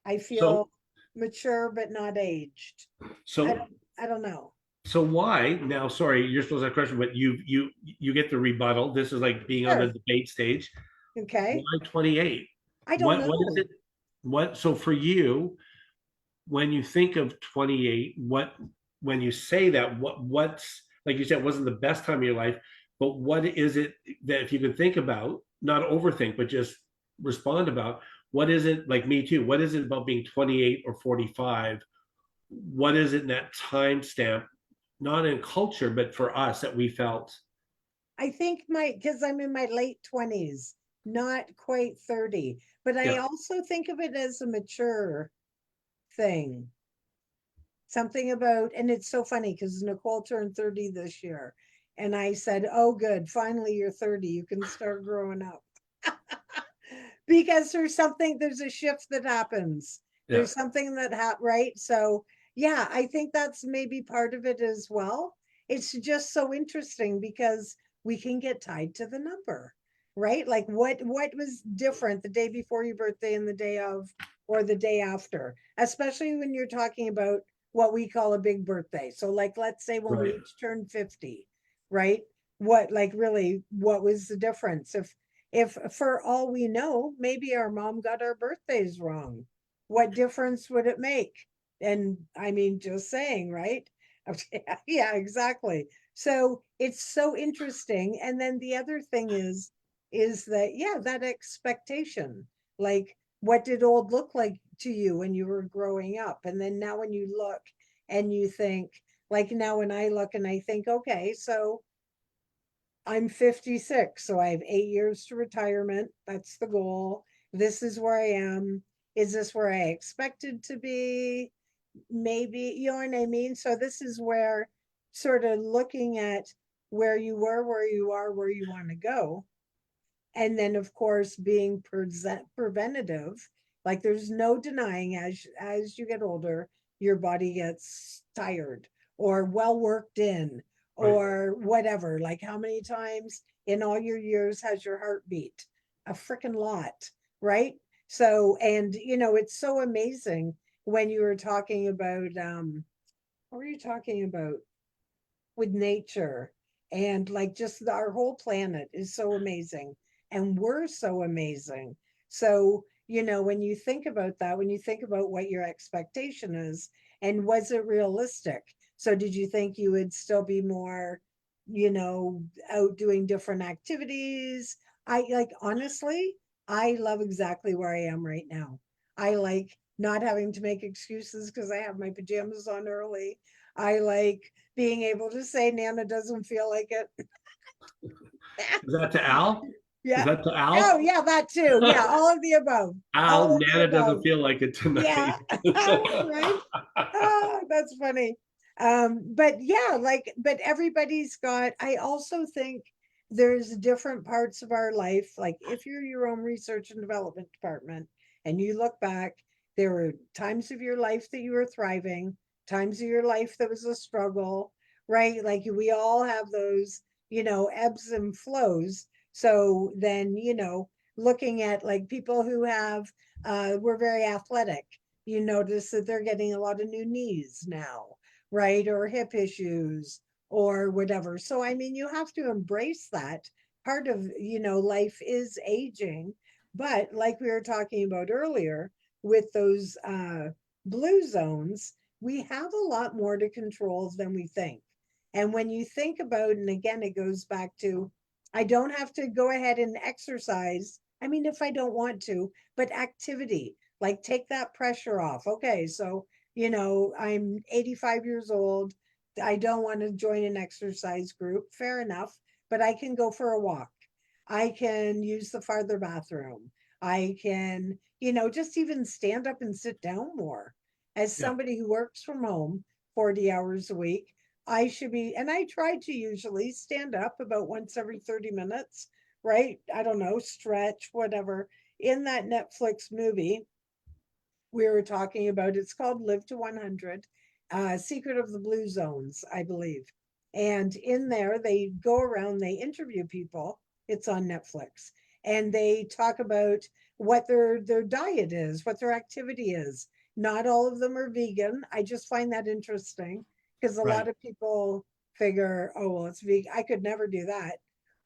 I So feel mature but not aged. I so don't I don't know. So why now? Sorry, you're supposed to have a question, but you get the rebuttal. This is like being on the Sure. debate stage. Okay. Why 28? I don't What is know. it? What so for you, when you think of 28, when you say that, what's like you said, it wasn't the best time of your life, but what is it that if you can think about, not overthink, but just respond about, what is it like me too? What is it about being 28 or 45? What is it in that time stamp, not in culture, but for us that we felt. I think because I'm in my late 20s, not quite 30, but I Yeah. also think of it as a mature thing. Something about, and it's so funny because Nicole turned 30 this year. And I said, oh, good, finally you're 30. You can start growing up. Because there's a shift that happens. Yeah. There's something right? So, yeah, I think that's maybe part of it as well. It's just so interesting because we can get tied to the number, right? Like what was different the day before your birthday and the day of or the day after, especially when you're talking about what we call a big birthday. So like let's say when we Right. each turned 50, right? What like really what was the difference? If for all we know, maybe our mom got our birthdays wrong. What difference would it make? And I mean, just saying, right? Yeah, exactly. So it's so interesting. And then the other thing is that, yeah, that expectation. Like, what did old look like to you when you were growing up? And then now when you look and you think, like now when I look and I think, okay, so I'm 56, so I have 8 years to retirement. That's the goal. This is where I am. Is this where I expected to be? Maybe, you know what I mean? So this is where sort of looking at where you were, where you are, where you want to go. And then, of course, being preventative Like there's no denying as you get older, your body gets tired or well worked in Right. or whatever. Like how many times in all your years has your heart beat? A freaking lot, right? So, and it's so amazing when you were talking about what were you talking about with nature and like just our whole planet is so amazing and we're so amazing. So, when you think about that, when you think about what your expectation is and was it realistic? So, did you think you would still be more, out doing different activities? I like, honestly, I love exactly where I am right now. I like not having to make excuses because I have my pajamas on early. I like being able to say Nana doesn't feel like it. Is that to Al? Is Yeah. that to Oh, Al? yeah, that too. Yeah, all of the above. Al, All of the Nana doesn't above. feel like it Yeah. tonight. Right? Ah, that's funny. But yeah, like, but everybody's got, I also think there's different parts of our life. Like if you're your own research and development department and you look back, there were times of your life that you were thriving, times of your life that was a struggle, right? Like we all have those, ebbs and flows. So then, looking at like people who have, were very athletic, you notice that they're getting a lot of new knees now, right? Or hip issues or whatever. So, I mean, you have to embrace that. Part of, life is aging. But like we were talking about earlier with those blue zones, we have a lot more to control than we think. And when you think about, and again, it goes back to, I don't have to go ahead and exercise. I mean, if I don't want to, but activity, like take that pressure off. Okay, so, I'm 85 years old. I don't want to join an exercise group. Fair enough, but I can go for a walk. I can use the farther bathroom. I can, just even stand up and sit down more. As Yeah. somebody who works from home 40 hours a week, I should be, and I try to usually stand up about once every 30 minutes, right? I don't know, stretch, whatever. In that Netflix movie, we were talking about, it's called Live to 100, Secret of the Blue Zones, I believe. And in there, they go around, they interview people. It's on Netflix. And they talk about what their diet is, what their activity is. Not all of them are vegan. I just find that interesting because a lot Right. of people figure, oh, well, it's vegan. I could never do that.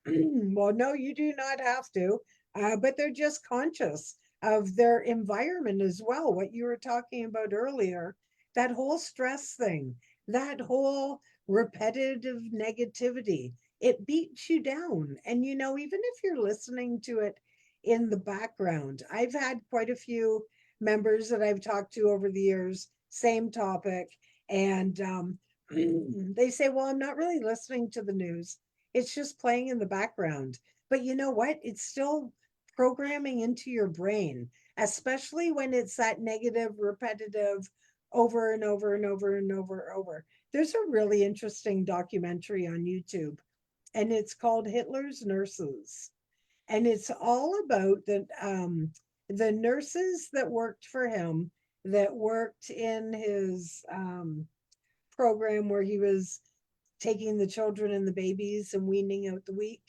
Well, no, you do not have to, but they're just conscious of their environment as well. What you were talking about earlier, that whole stress thing, that whole repetitive negativity, it beats you down. And, even if you're listening to it in the background, I've had quite a few members that I've talked to over the years, same topic. And they say, well, I'm not really listening to the news. It's just playing in the background. But you know what? It's still programming into your brain, especially when it's that negative, repetitive, over and over and over and over and over. There's a really interesting documentary on YouTube, and it's called Hitler's Nurses. And it's all about the nurses that worked for him, that worked in his program where he was taking the children and the babies and weaning out the weak,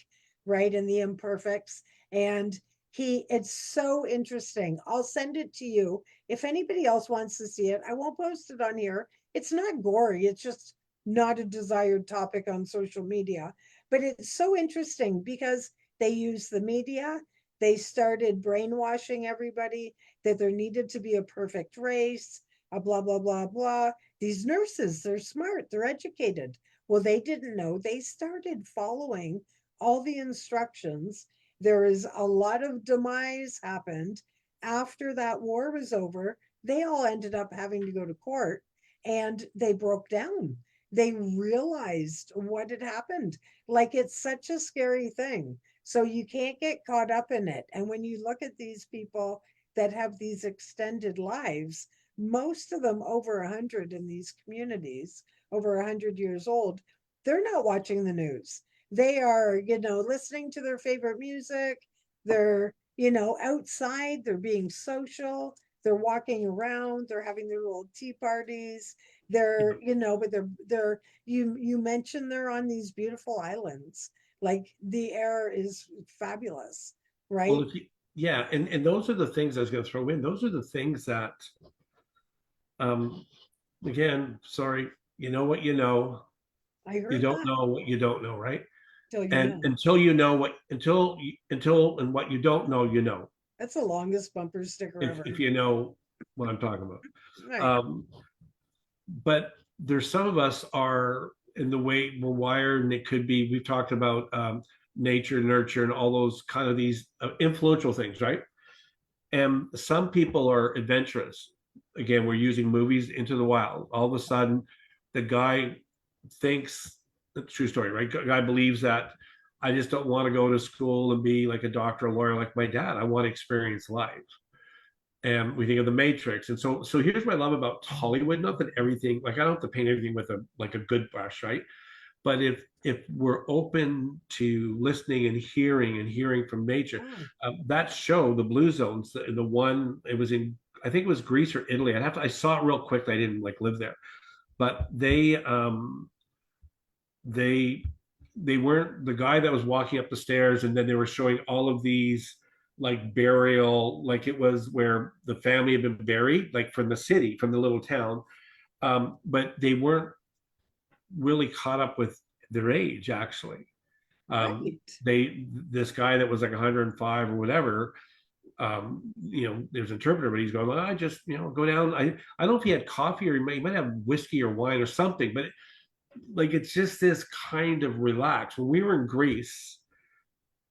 right? And the imperfects. And it's so interesting. I'll send it to you. If anybody else wants to see it, I won't post it on here. It's not gory, it's just not a desired topic on social media. But it's so interesting because they use the media. They started brainwashing everybody that there needed to be a perfect race, a blah, blah, blah, blah. These nurses, they're smart, they're educated. Well, they didn't know. They started following all the instructions. There is a lot of demise happened after that war was over. They all ended up having to go to court and they broke down. They realized what had happened. Like it's such a scary thing. So you can't get caught up in it. And when you look at these people that have these extended lives, most of them over 100 in these communities, over 100 years old, they're not watching the news. They are, listening to their favorite music. They're you know, outside, they're being social, they're walking around, they're having their little tea parties. They're, you know, but they're you mentioned they're on these beautiful islands. Like the air is fabulous, Well, right? if you, yeah, and those are the things I was going to throw in. Those are the things that, um, again, sorry, you know what you know. I You heard don't that know what you don't know, right? till you And know. until you know what, until and what you don't know, you know. That's the longest bumper sticker If ever. you know what I'm talking about. Right. Um, but there's some of us are in the way we're wired, and it could be we've talked about nature, nurture, and all those kind of these influential things, right? And some people are adventurous. Again, we're using movies into the wild. All of a sudden, the guy thinks, it's a true story, right? Guy believes that I just don't want to go to school and be like a doctor or lawyer like my dad. I want to experience life. And we think of the Matrix. And so here's what I love about Hollywood. Not that everything, like I don't have to paint everything with a good brush, right? But if we're open to listening and hearing from nature, Oh, that show, the Blue Zones, the one it was in, I think it was Greece or Italy. I saw it real quick. I didn't like live there, but they they weren't the guy that was walking up the stairs, and then they were showing all of these like burial, like it was where the family had been buried, like from the city, from the little town. But they weren't really caught up with their age, actually. right. They this guy that was like 105 or whatever, there's an interpreter, but he's going, well, I just, go down. I don't know if he had coffee or he might have whiskey or wine or something, but like it's just this kind of relax. When we were in Greece,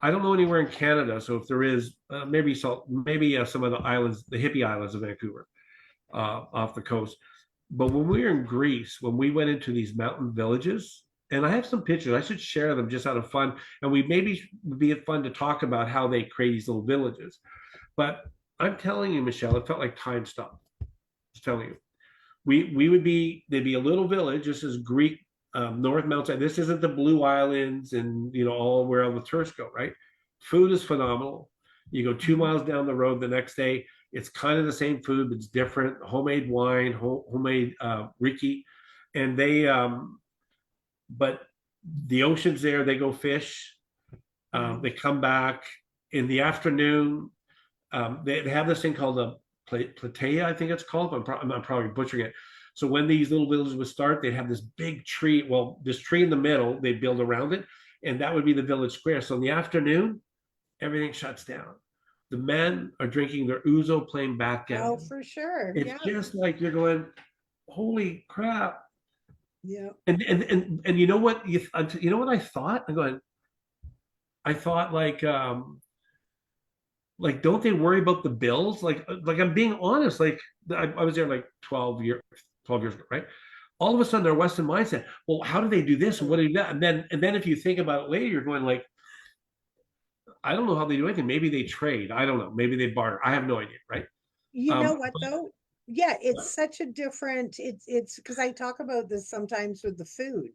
I don't know anywhere in Canada, so if there is, maybe some of the islands, the hippie islands of Vancouver, off the coast. But when we were in Greece, when we went into these mountain villages, and I have some pictures, I should share them just out of fun, and we maybe would be fun to talk about how they create these little villages. But I'm telling you, Michelle, it felt like time stopped. Just telling you, we would be there'd be a little village. This is Greek, North Mountain. This isn't the Blue Islands and all where all the tourists go, right? Food is phenomenal. You go 2 miles down the road the next day, it's kind of the same food, but it's different. Homemade wine, homemade riki, and but the ocean's there. They go fish. They come back in the afternoon. They have this thing called a platea, I think it's called. I'm probably butchering it. So when these little villages would start, they'd have this big tree. Well, this tree in the middle, they build around it, and that would be the village square. So in the afternoon, everything shuts down. The men are drinking their ouzo, playing Oh, backgammon. for sure. It's Yeah. just like you're going, holy crap! Yeah. And you know what you know what I thought? I thought like don't they worry about the bills? Like I'm being honest. Like I was there like 12 years ago, right? All of a sudden, their Western mindset. Well, how do they do this and what do they do that? And then if you think about it later, you're going like, I don't know how they do anything. Maybe they trade. I don't know. Maybe they barter. I have no idea, right? You know Um, what though? Yeah, it's such a different, it's because I talk about this sometimes with the food.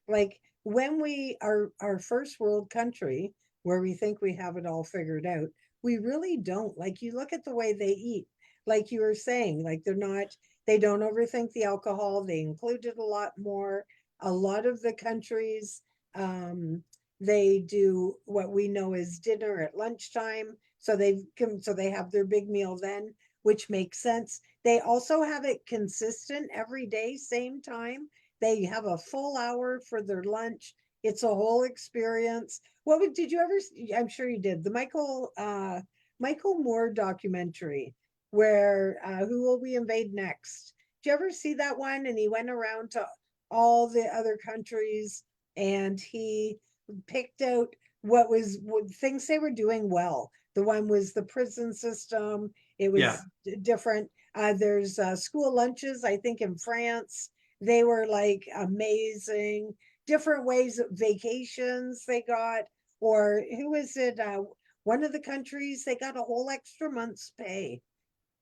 Like when we are our first world country where we think we have it all figured out, we really don't. Like you look at the way they eat, like you were saying, like they don't overthink the alcohol, they include it a lot more. A lot of the countries, um, they do what we know as dinner at lunchtime. So they have their big meal then, which makes sense. They also have it consistent every day, same time. They have a full hour for their lunch. It's a whole experience. Did you ever, I'm sure you did, the Michael Moore documentary where Who Will We Invade Next? Did you ever see that one? And he went around to all the other countries and he picked out what things they were doing well. The one was the prison system. It yeah, was different. There's school lunches, I think, in France. They were like amazing. Different ways of vacations they got. Or who is it? One of the countries, they got a whole extra month's pay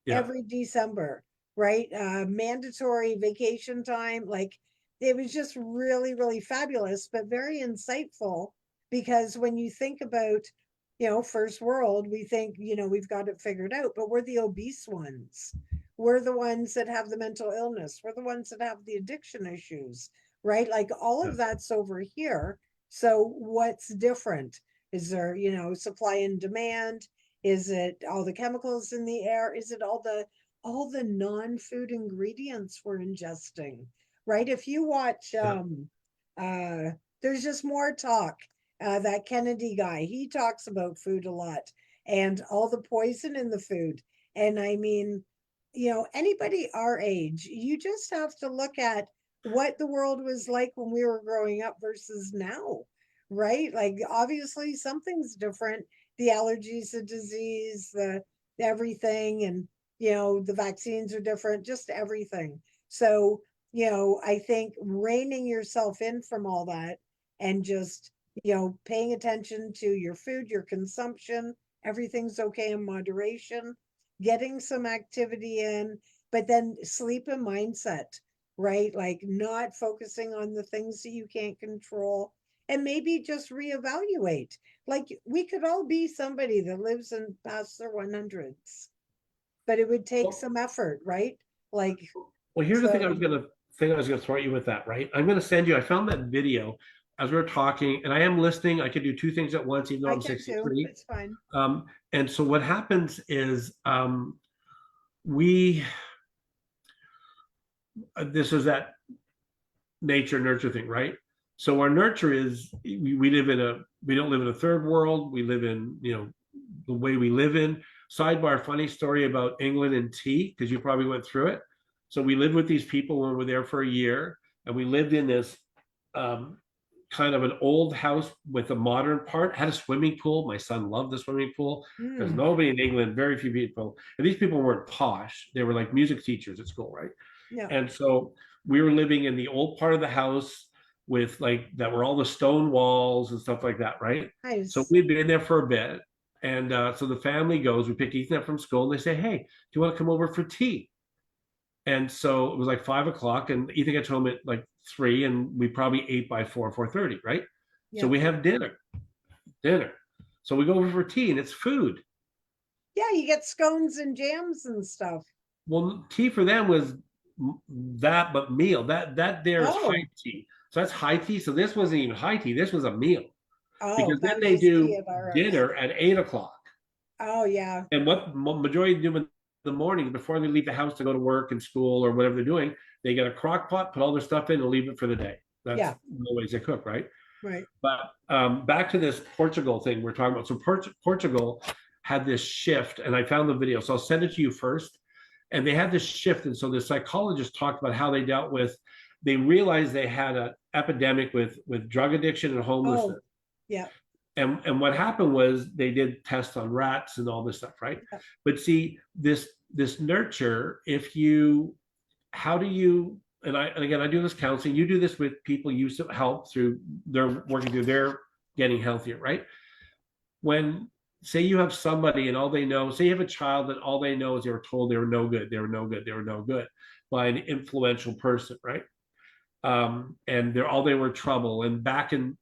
yeah. every December, right? Mandatory vacation time. Like it was just really, really fabulous, but very insightful because when you think about first world, we think, we've got it figured out, but we're the obese ones. We're the ones that have the mental illness. We're the ones that have the addiction issues, right? Like all Yeah. of that's over here. So what's different? Is there, supply and demand? Is it all the chemicals in the air? Is it all the non-food ingredients we're ingesting? Right? If you watch Yeah. there's just more talk. That Kennedy guy, he talks about food a lot and all the poison in the food. And I mean, anybody our age, you just have to look at what the world was like when we were growing up versus now, right? Like obviously something's different. The allergies, the disease, the everything, and the vaccines are different, just everything. So, I think reining yourself in from all that and just, paying attention to your food, your consumption, everything's okay in moderation, getting some activity in, but then sleep and mindset, right? Like not focusing on the things that you can't control and maybe just reevaluate. Like we could all be somebody that lives in past their 100s, but it would take Well, some effort, right? Like, well, here's the so thing I was gonna throw at you with that, right? I'm gonna send you. I found that video as we were talking, and I am listening. I could do two things at once, even though I I'm can too. 63. It's fine. And so what happens is we this is that nature nurture thing, right? So our nurture is we don't live in a third world. We live in the way we live in. Sidebar, funny story about England and tea, because you probably went through it. So we lived with these people when we were there for a year, and we lived in this kind of an old house with a modern part, had a swimming pool. My son loved the swimming pool. There's nobody in England, very few people. And these people weren't posh. They were like music teachers at school, right? Yeah. And so we were living in the old part of the house with like that were all the stone walls and stuff like that, right? Nice. So we'd been there for a bit. And so the family goes, we picked Ethan up from school, and they say, hey, do you want to come over for tea? And so it was like 5 o'clock, and Ethan got home at like 3, and we probably ate by 4:30, right? Yeah. So we have dinner. So we go over for tea, and it's food. Yeah, you get scones and jams and stuff. Well, tea for them was that, but meal. That there is Oh. high tea. So that's high tea. So this wasn't even high tea. This was a meal. Oh, Because that then was they just tea do at our house. dinner at 8 o'clock. Oh, yeah. And what majority do in the morning before they leave the house to go to work and school or whatever they're doing, they get a crock pot, put all their stuff in, and leave it for the day. That's Yeah. the ways they cook, right? Right. But back to this Portugal thing we're talking about. So Portugal had this shift, and I found the video, so I'll send it to you first. And they had this shift, and so the psychologist talked about how they dealt with. They realized they had an epidemic with drug addiction and homelessness. Oh, yeah. And what happened was they did tests on rats and all this stuff, right? Yeah. But see, this nurture, how do you, and again, I do this counseling, you do this with people you help through, they're working through their getting healthier, right? When, say you have somebody and all they know, say you have a child and all they know is they were told they were no good by an influential person, right? And all they were trouble. And back in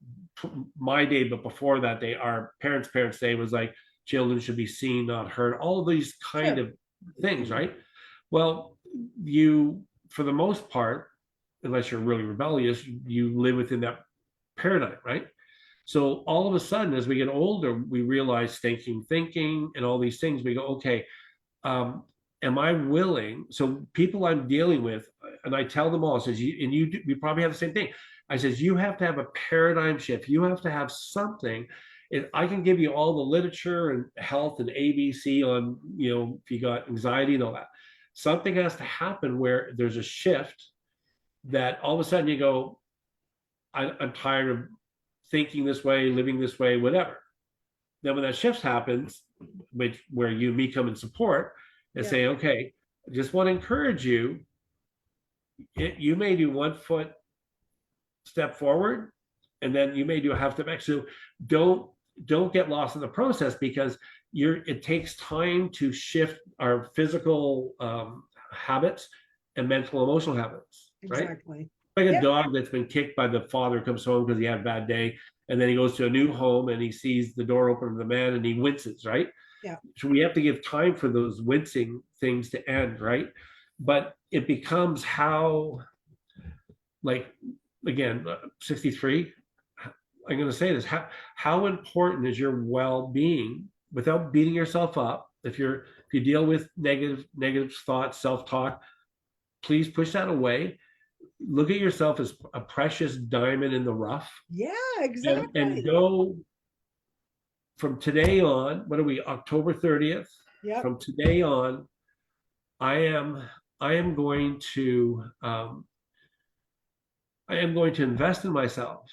my day, but before that day, our parents' day was like children should be seen, not heard, all of these kind of things, right? Well, for the most part, unless you're really rebellious, you live within that paradigm, right? So all of a sudden, as we get older, we realize thinking, and all these things. We go, okay, am I willing? So people I'm dealing with, and I tell them all, says you probably have the same thing. I says, you have to have a paradigm shift. You have to have something. I can give you all the literature and health and ABC on, if you got anxiety and all that. Something has to happen where there's a shift that all of a sudden you go, I'm tired of thinking this way, living this way, whatever. Then when that shift happens, where you and me come in support and say, okay, I just want to encourage you. You may do 1 foot step forward, and then you may do a half step back. So don't get lost in the process, because it takes time to shift our physical habits and mental emotional habits, right? Exactly. Like a dog that's been kicked by the father, comes home because he had a bad day, and then he goes to a new home and he sees the door open to the man and he winces, right? Yeah. So we have to give time for those wincing things to end, right? But it becomes how, like, again, 63, I'm going to say this, how important is your well-being without beating yourself up? If you deal with negative thoughts, self-talk, please push that away. Look at yourself as a precious diamond in the rough, Yeah, and exactly. go from today on. What are we, October 30th? Yep. From today on, I am going to invest in myself,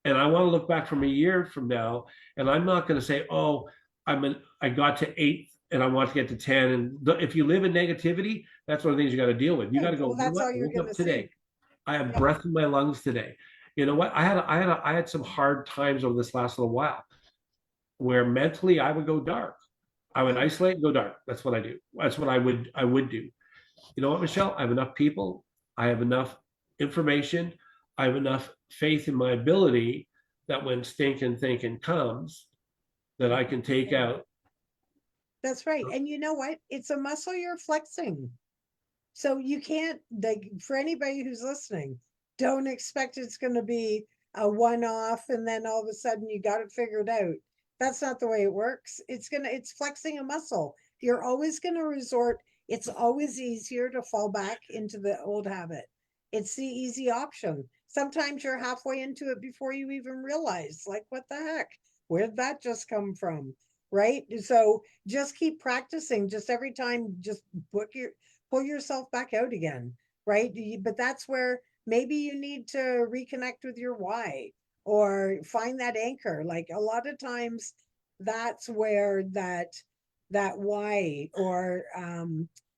and I want to look back from a year from now, and I'm not going to say, oh, I got to 8 and I want to get to 10. And if you live in negativity, that's one of the things you got to deal with. You got to go, Well, you know that's all what, I you're woke gonna up see. today. I have Yeah. breath in my lungs today. You know what? I had some hard times over this last little while where mentally I would go dark. I would isolate and go dark. That's what I do. That's what I would do. You know what, Michelle? I have enough people. I have enough information. I have enough faith in my ability that when stinking thinking comes, that I can take out. That's right. And you know what? It's a muscle you're flexing. So you can't, like, for anybody who's listening, don't expect it's going to be a one-off and then all of a sudden you got it figured out. That's not the way it works. It's flexing a muscle. You're always going to resort. It's always easier to fall back into the old habit. It's the easy option. Sometimes you're halfway into it before you even realize, like, what the heck? Where did that just come from? Right? So just keep practicing. Just every time, just pull yourself back out again, right? But that's where maybe you need to reconnect with your why or find that anchor. Like a lot of times that's where that why or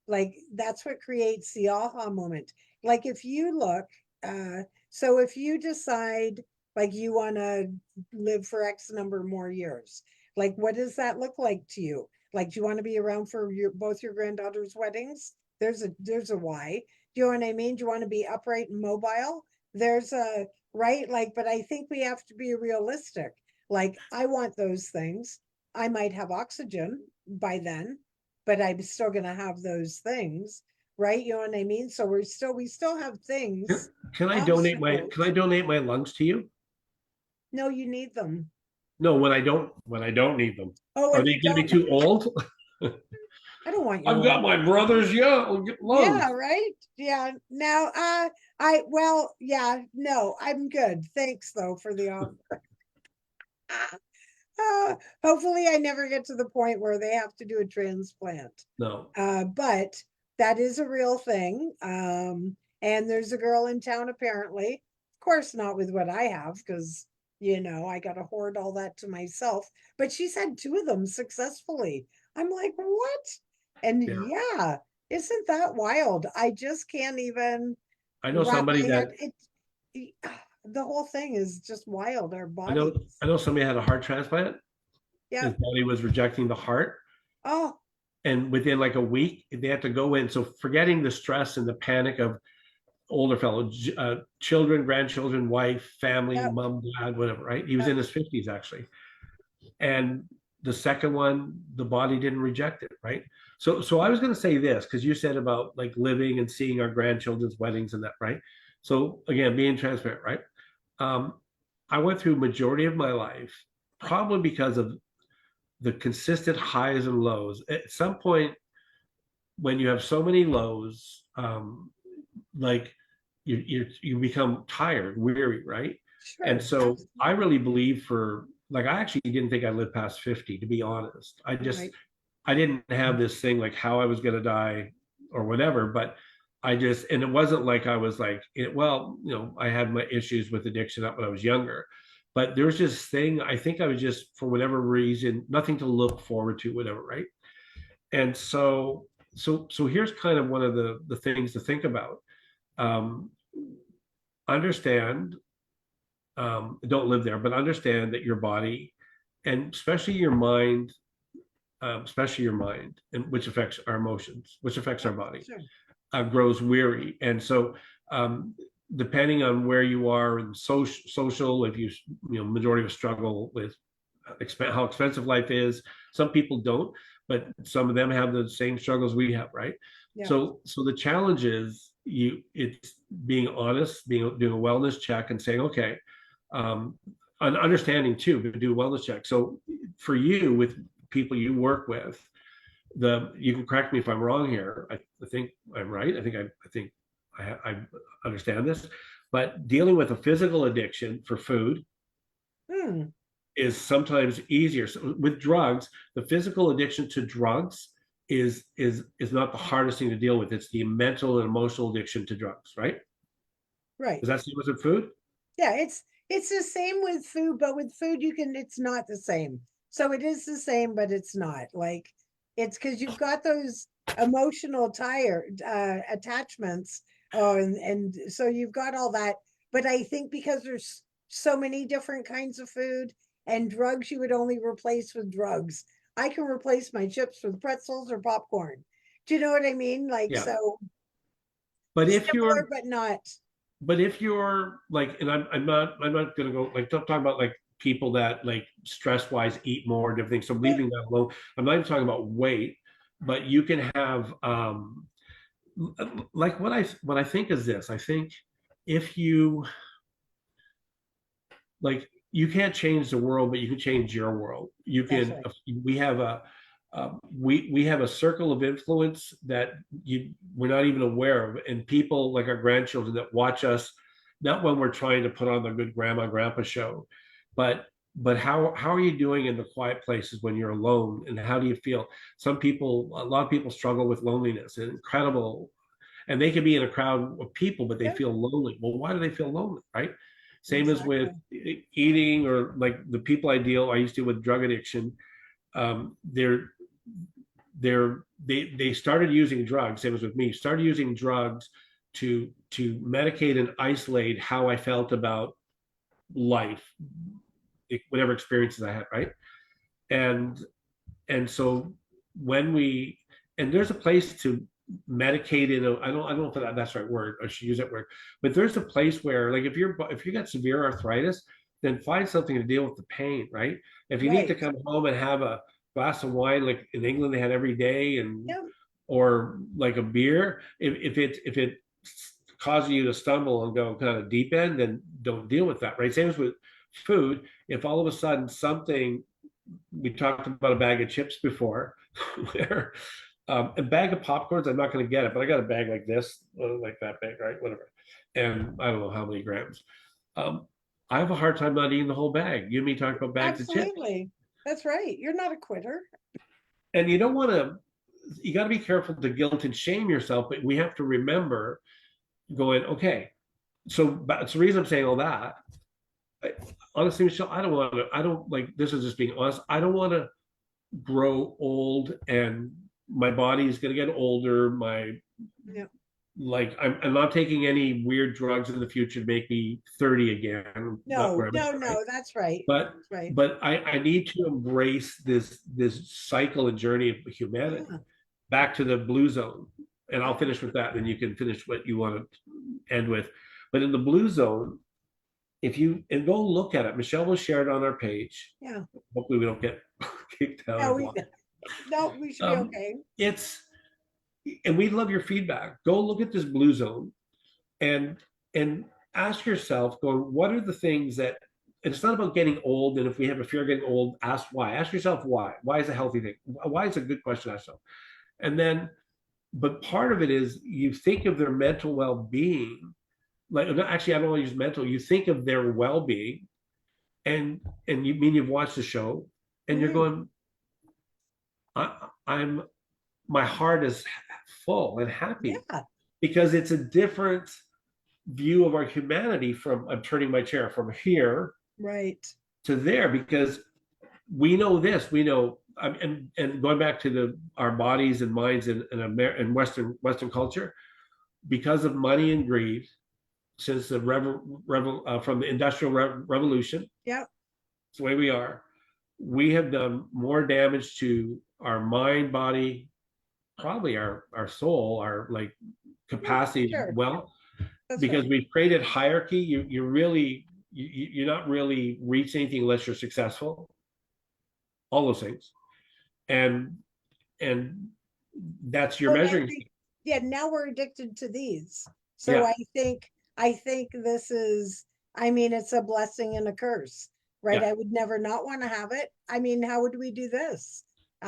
like that's what creates the aha moment. Like if you look, so if you decide like you want to live for X number more years, like what does that look like to you? Like, do you want to be around for both your granddaughters' weddings? There's a why. Do you know what I mean? Do you want to be upright and mobile? There's a right, like, but I think we have to be realistic. Like, I want those things. I might have oxygen by then, but I'm still gonna have those things, right? You know what I mean? So we still have things, Can I donate obstacles. my lungs to you? No, you need them. No, when I don't need them. Oh, Are and they you gonna be don't, too old? I don't want your I've got lungs. my brother's Yeah, lungs. right. Yeah. Now, well, yeah, no, I'm good. Thanks though for the offer. Hopefully I never get to the point where they have to do a transplant. No. But that is a real thing. And there's a girl in town apparently, of course, not with what I have, because I got to hoard all that to myself. But she's had two of them successfully. I'm like, what? And Yeah. yeah, isn't that wild? I just can't even I know wrap my somebody head. that The whole thing is just wild. Our I know bodies. I know somebody had a heart transplant. Yeah. His body was rejecting the heart. Oh, And within like a week, they had to go in. So forgetting the stress and the panic of older fellow, children, grandchildren, wife, family, yeah. mom, dad, whatever, right? He was in his 50s actually. And the second one, the body didn't reject it, right? So I was going to say this because you said about like living and seeing our grandchildren's weddings and that, right? So again, being transparent, right? Um, I went through majority of my life probably because of the consistent highs and lows. At some point, when you have so many lows, like you become tired, weary, right? And Sure. so I really believe for like I actually didn't think I'd live past 50, to be honest. Right. I didn't have this thing like how I was gonna die or whatever, but and it wasn't like I was like well, I had my issues with addiction up when I was younger. But there's this thing, I think I was just for whatever reason, nothing to look forward to, whatever, right? And so here's kind of one of the things to think about. Um, understand, don't live there, but understand that your body and especially your mind, and which affects our emotions, which affects our body, Sure. grows weary. And so depending on where you are in social, if majority of us struggle with how expensive life is. Some people don't, but some of them have the same struggles we have, right? Yeah. So the challenge is it's being honest, doing a wellness check and saying, okay, and understanding too, but do a wellness check. So for you, with people you work with, you can correct me if I'm wrong here. I think I'm right. I understand this, but dealing with a physical addiction for food Hmm. is sometimes easier. So with drugs, the physical addiction to drugs is not the hardest thing to deal with. It's the mental and emotional addiction to drugs, right? Right. Is that same with food? Yeah, it's the same with food, but with food it's not the same. So it is the same, but it's not. Like it's because you've got those emotional attachments. Oh, and so you've got all that. But I think because there's so many different kinds of food and drugs, you would only replace with drugs. I can replace my chips with pretzels or popcorn. Do you know what I mean? Like Yeah. so But if similar, you're but not. but if you're like, and I'm not gonna go like talking about like people that like stress wise eat more different things. So I'm Yeah. leaving that alone. I'm not even talking about weight, but you can have like what I think is this. I think if you like you can't change the world, but you can change your world. You That's can. right. We have a we have a circle of influence that we're not even aware of, and people like our grandchildren that watch us, not when we're trying to put on the good grandma grandpa show, but how are you doing in the quiet places when you're alone, and how do you feel? A lot of people struggle with loneliness, and incredible, and they can be in a crowd of people, but they Yeah, feel lonely. Well, why do they feel lonely, right? Same as with exactly. eating, or like the people I used to with drug addiction. They're they started using drugs. It was with me. Started using drugs to medicate and isolate how I felt about life, whatever experiences I had, right? And so when we and there's a place to medicate in I don't know if that's the right word. I should use that word, but there's a place where like if you got severe arthritis, then find something to deal with the pain, right? If you need to Right. come home and have a glass of wine, like in England they had every day, and Yeah. or like a beer, if it causes you to stumble and go kind of deep end, then don't deal with that, right? Same as with food. If all of a sudden something, we talked about a bag of chips before, where a bag of popcorns, I'm not going to get it, but I got a bag like this, like that big, right? Whatever. And I don't know how many grams. Um, I have a hard time not eating the whole bag. You and me talk about bags of chips. Absolutely. That's right. You're not a quitter. And you got to be careful to guilt and shame yourself, but we have to remember going, okay, so that's the reason I'm saying all that. I, honestly, Michelle, I don't like, this is just being honest. I don't want to grow old, and my body is going to get older. Yeah. I'm not taking any weird drugs in the future to make me 30 again. Not No, where I'm no, at, right? no, that's right. But That's right. I need to embrace this cycle and journey of humanity Yeah. back to the blue zone. And I'll finish with that, then you can finish what you want to end with. But in the blue zone, if you and go look at it, Michelle will share it on our page. Yeah. Hopefully we don't get kicked out No, or we blocked. no, we should be Um, okay. it's and we love your feedback. Go look at this blue zone and ask yourself, going, what are the things that, and it's not about getting old. And if we have a fear of getting old, ask why. Ask yourself why. Why is a healthy thing? Why is a good question to ask yourself? And then, but part of it is you think of their mental well-being. Like, no, actually, I don't want to use mental. You think of their well-being, and you mean you've watched the show, and you're Mhm. going, I'm my heart is full and happy, Yeah. because it's a different view of our humanity. From I'm turning my chair from here Right. to there, because we know this, we know, and going back to our bodies and minds in Western culture, because of money and greed, since the from the Industrial Revolution, Yep. it's the way we are. We have done more damage to our mind, body, probably our soul, our like Yeah, for capacity, sure. well, That's because right. we've created hierarchy. You're not really reach anything unless you're successful. All those things, and and that's your Well, I measuring. think, yeah, now we're addicted to these. So Yeah, I think this is, I mean, it's a blessing and a curse, right? yeah. I would never not want to have it. I mean, how would we do this?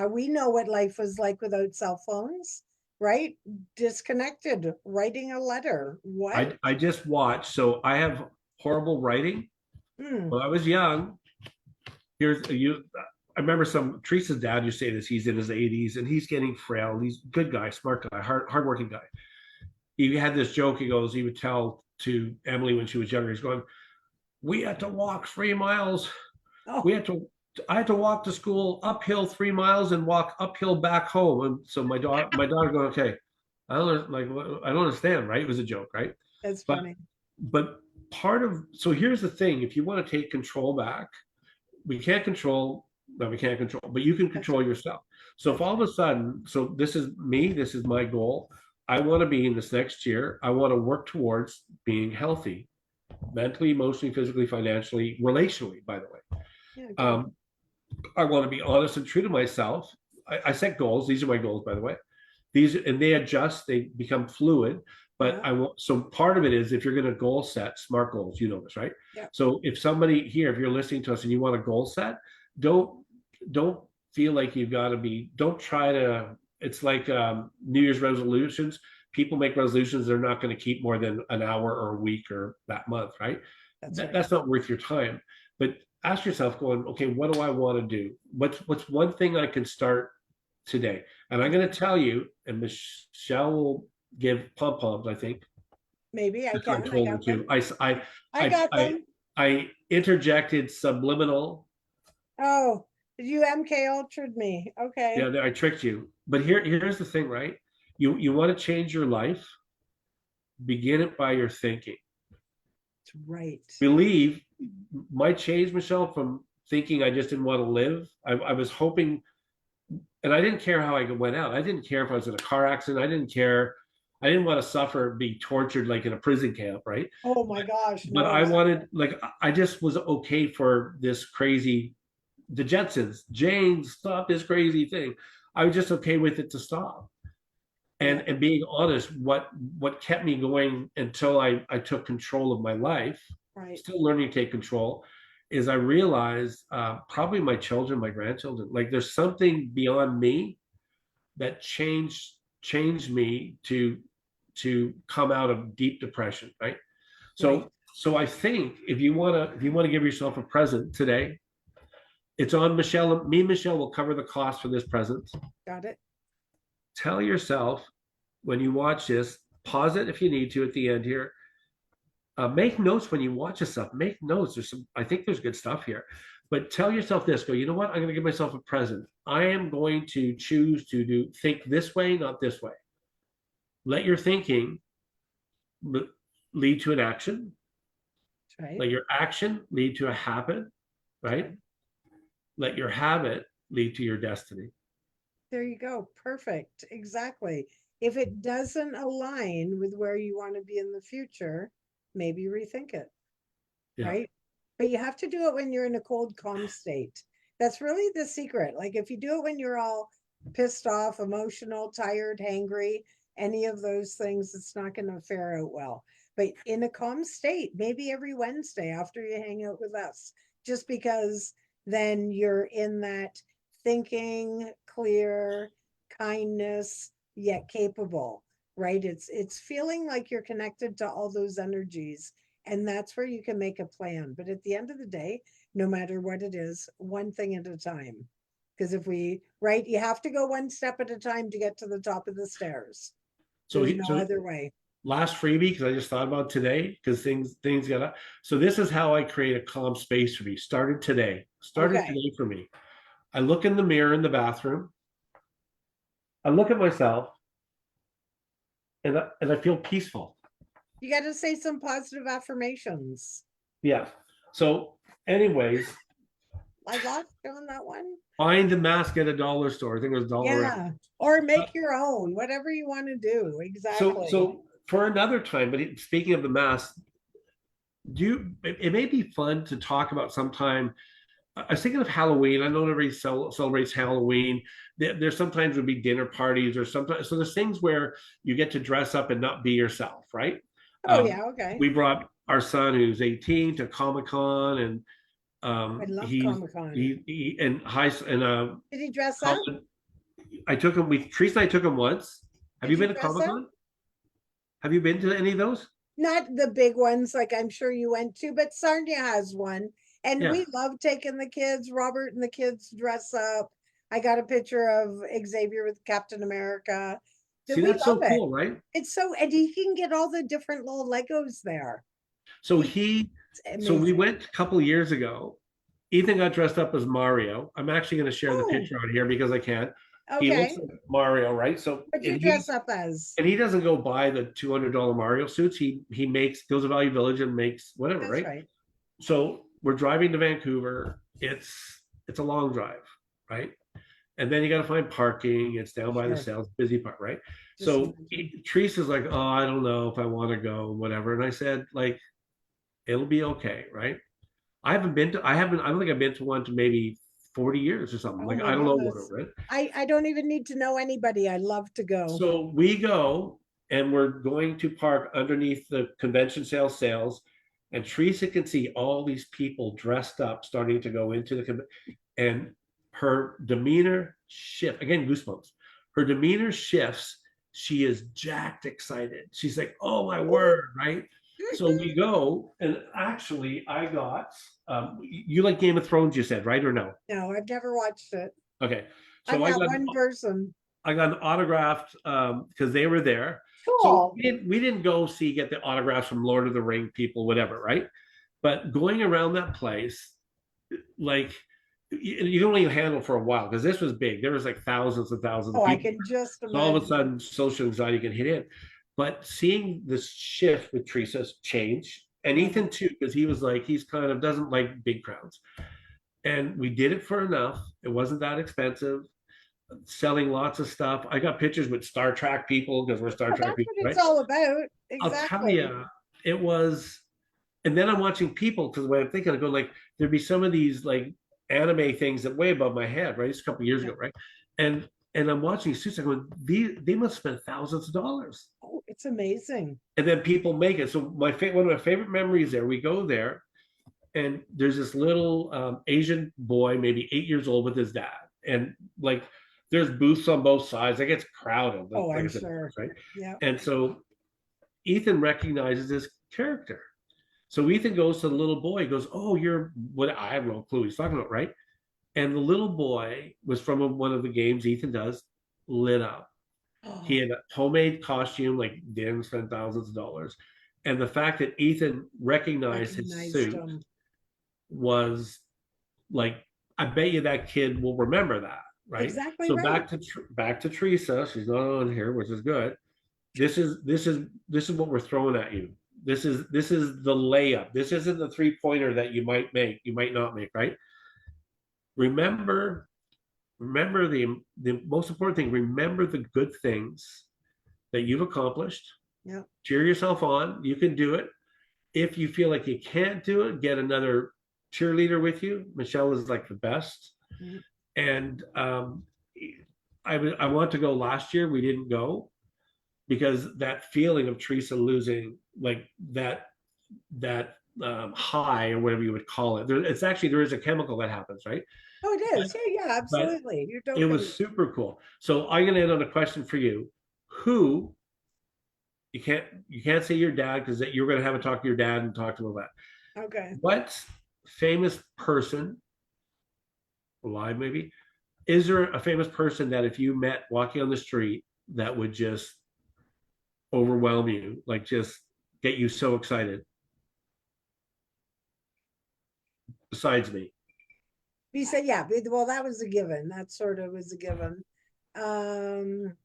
We know what life was like without cell phones, right? Disconnected, writing a letter. What? I just watched. So I have horrible writing. Hmm. When I was young, here's you. I remember Teresa's dad used to say this. He's in his 80s and he's getting frail. He's a good guy, smart guy, hardworking guy. He had this joke. He would tell to Emily when she was younger. He's going, "We had to walk 3 miles. We Oh, had to. I had to walk to school uphill 3 miles and walk uphill back home." And so my daughter going, "Okay, I don't understand, right?" It was a joke, right? that's But funny. but part of so here's the thing: if you want to take control back, we can't control that we can't control, but you can That's control yourself. So if that's all of right. a sudden, so this is me, this is my goal. I want to be in this next year. I want to work towards being healthy, mentally, emotionally, physically, financially, relationally, by the way. Yeah, good. Um, I want to be honest and true to myself. I set goals. These are my goals, by the way. These and they adjust, they become fluid. But Yeah, I want so part of it is if you're going to goal set, smart goals, you know this, right? yeah. So if somebody here, if you're listening to us and you want a goal set, don't don't feel like you've got to be, don't try to, it's like New Year's resolutions. People make resolutions they're not going to keep more than an hour or a week or that month, right? That's right. That's not worth your time. But ask yourself, going, okay, what do I want to do? What's one thing I can start today? And I'm going to tell you, and Michelle will give pom poms. I think Maybe I because I can. I told her got them. to. I I I got I them. I interjected subliminal. Oh, you MK Ultra'd me. Okay. Yeah, I tricked you. But here's the thing, right? You want to change your life. Begin it by your thinking. That's right. Believe might change Michelle from thinking I just didn't want to live. I was hoping, and I didn't care how I went out. I didn't care if I was in a car accident. I didn't care. I didn't want to suffer, be tortured like in a prison camp, right? Oh my gosh, But I no. wanted, like, I just was okay for this crazy, the Jetsons, Jane, stop this crazy thing. I was just okay with it to stop. Yeah, And being honest, what kept me going until I took control of my life, right. still learning to take control, is I realized probably my children, my grandchildren, like there's something beyond me that changed me to come out of deep depression, right? Right. So I think if you want to give yourself a present today, it's on Michelle. Me and Michelle will cover the cost for this present. Got it. Tell yourself when you watch this, pause it if you need to at the end here. Make notes when you watch this stuff. Make notes. I think there's good stuff here. But tell yourself this, go, you know what? I'm going to give myself a present. I am going to choose to think this way, not this way. Let your thinking lead to an action. That's right. Let your action lead to a habit, right? Okay. Let your habit lead to your destiny. There you go. Perfect. Exactly. If it doesn't align with where you want to be in the future, maybe rethink it. Yeah. Right? But you have to do it when you're in a cold, calm state. That's really the secret. Like if you do it when you're all pissed off, emotional, tired, hangry, any of those things, it's not going to fare out well. But in a calm state, maybe every Wednesday after you hang out with us, just because then you're in that thinking, clear, kindness, yet capable, right? It's feeling like you're connected to all those energies, and that's where you can make a plan. But at the end of the day, no matter what it is, one thing at a time. Because if we, right, you have to go one step at a time to get to the top of the stairs. So, There's no so other way. last freebie, because I just thought about today, because things got up. So this is how I create a calm space for me. Started today. Started Okay. today for me. I look in the mirror in the bathroom. I look at myself, and I feel peaceful. You got to say some positive affirmations. Yeah. So, anyways, I lost you on that one. find the mask at a dollar store. I think it was dollar. Yeah. Or make your own, whatever you want to do. So Exactly. for another time. But speaking of the mask, it may be fun to talk about sometime. I was thinking of Halloween. I know everybody celebrates Halloween. There sometimes would be dinner parties, or sometimes, so there's things where you get to dress up and not be yourself, right? Oh, Um, yeah, okay. we brought our son who's 18 to Comic Con, and I love he's Comic-Con. he and high and Did he dress up? college. I took him. Teresa and I took him once. Have Did you you been to dress Comic up? Con? Have you been to any of those? Not the big ones like I'm sure you went to, but Sarnia has one. And Yeah. we love taking the kids. Robert and the kids dress up. I got a picture of Xavier with Captain America. See, We that's so love it. cool, right? It's so, and you can get all the different little Legos there. So It's so we amazing. went a couple of years ago. Ethan got dressed up as Mario. I'm actually going to share the Oh, picture out here because I can. He looks okay. like Mario, right? So What you dress up as? and he doesn't go buy the $200 Mario suits. He makes, goes to Value Village and makes whatever, That's right? right. So we're driving to Vancouver. It's a long drive, right? And then you got to find parking. It's down by the Sure. sales, busy part, right? Just So imagine. Teresa's like, oh, I don't know if I want to go, whatever. And I said, like, it'll be okay, right? I don't think I've been to one to maybe 40 years or something. Oh Like, my I don't know what, goodness. right? I don't even need to know anybody. I love to go. So we go and we're going to park underneath the convention sales, and Teresa can see all these people dressed up starting to go into the and her demeanor shift again, goosebumps. Her demeanor shifts. She is jacked excited. She's like, "Oh my word!" Right? So we go, and actually, I got you like Game of Thrones, you said, right or no? No, I've never watched it. Okay, I'm so that one person. I got an autographed because they were there. So Cool. we didn't go see get the autographs from Lord of the Ring people, whatever, right? But going around that place, like you can only handle for a while because this was big. There was like thousands and thousands of Oh, I people. can just So all of a imagine. sudden, social anxiety can hit in. But seeing this shift with Teresa's change, and Yeah. Ethan too, because he was like he's kind of doesn't like big crowds, and we did it for enough. It wasn't that expensive, selling lots of stuff. I got pictures with Star Trek people because we're Star Oh, Trek that's people, what it's right? all about. I'll tell Exactly. you, it was. And then I'm watching people because the way I'm thinking, I go like, there'd be some of these like anime things that way above my head, right? It's a couple of years Yeah. ago, right? And I'm watching these suits. I go, they must spend thousands of dollars. Oh, it's amazing. And then people make it. So one of my favorite memories there. We go there, and there's this little Asian boy, maybe 8 years old, with his dad, and like there's booths on both sides. Like it's crowded, Oh, like I I'm said, sure. right? Yeah. And so Ethan recognizes this character. So Ethan goes to the little boy, goes, "Oh, you're what?" I have no clue what he's talking about, right? And the little boy was from one of the games Ethan does, lit up. He Oh, had a homemade costume, like didn't spend thousands of dollars. And the fact that Ethan recognized his recognized suit them. was like, I bet you that kid will remember that, right? Exactly So right. back to Teresa. She's not on here, which is good. This is what we're throwing at you. This is the layup. This isn't the 3-pointer that you might make, you might not make, right? Remember, remember the most important thing. Remember the good things that you've accomplished. Yeah. Cheer yourself on. You can do it. If you feel like you can't do it, get another cheerleader with you. Michelle is like the best. Mhm. And I want to go last year. We didn't go because that feeling of Teresa losing, like that high or whatever you would call it. It's actually there is a chemical that happens, right? Oh, it But is. Yeah, yeah, but absolutely. You're it totally was super cool. So I'm going to end on a question for you. Who you can't say your dad because you're going to have a talk to your dad and talk to him about okay. what famous person alive maybe is there a famous person that if you met walking on the street that would just overwhelm you, like just get you so excited besides me? You said, yeah, well, that was a given. That sort of was a given. Um,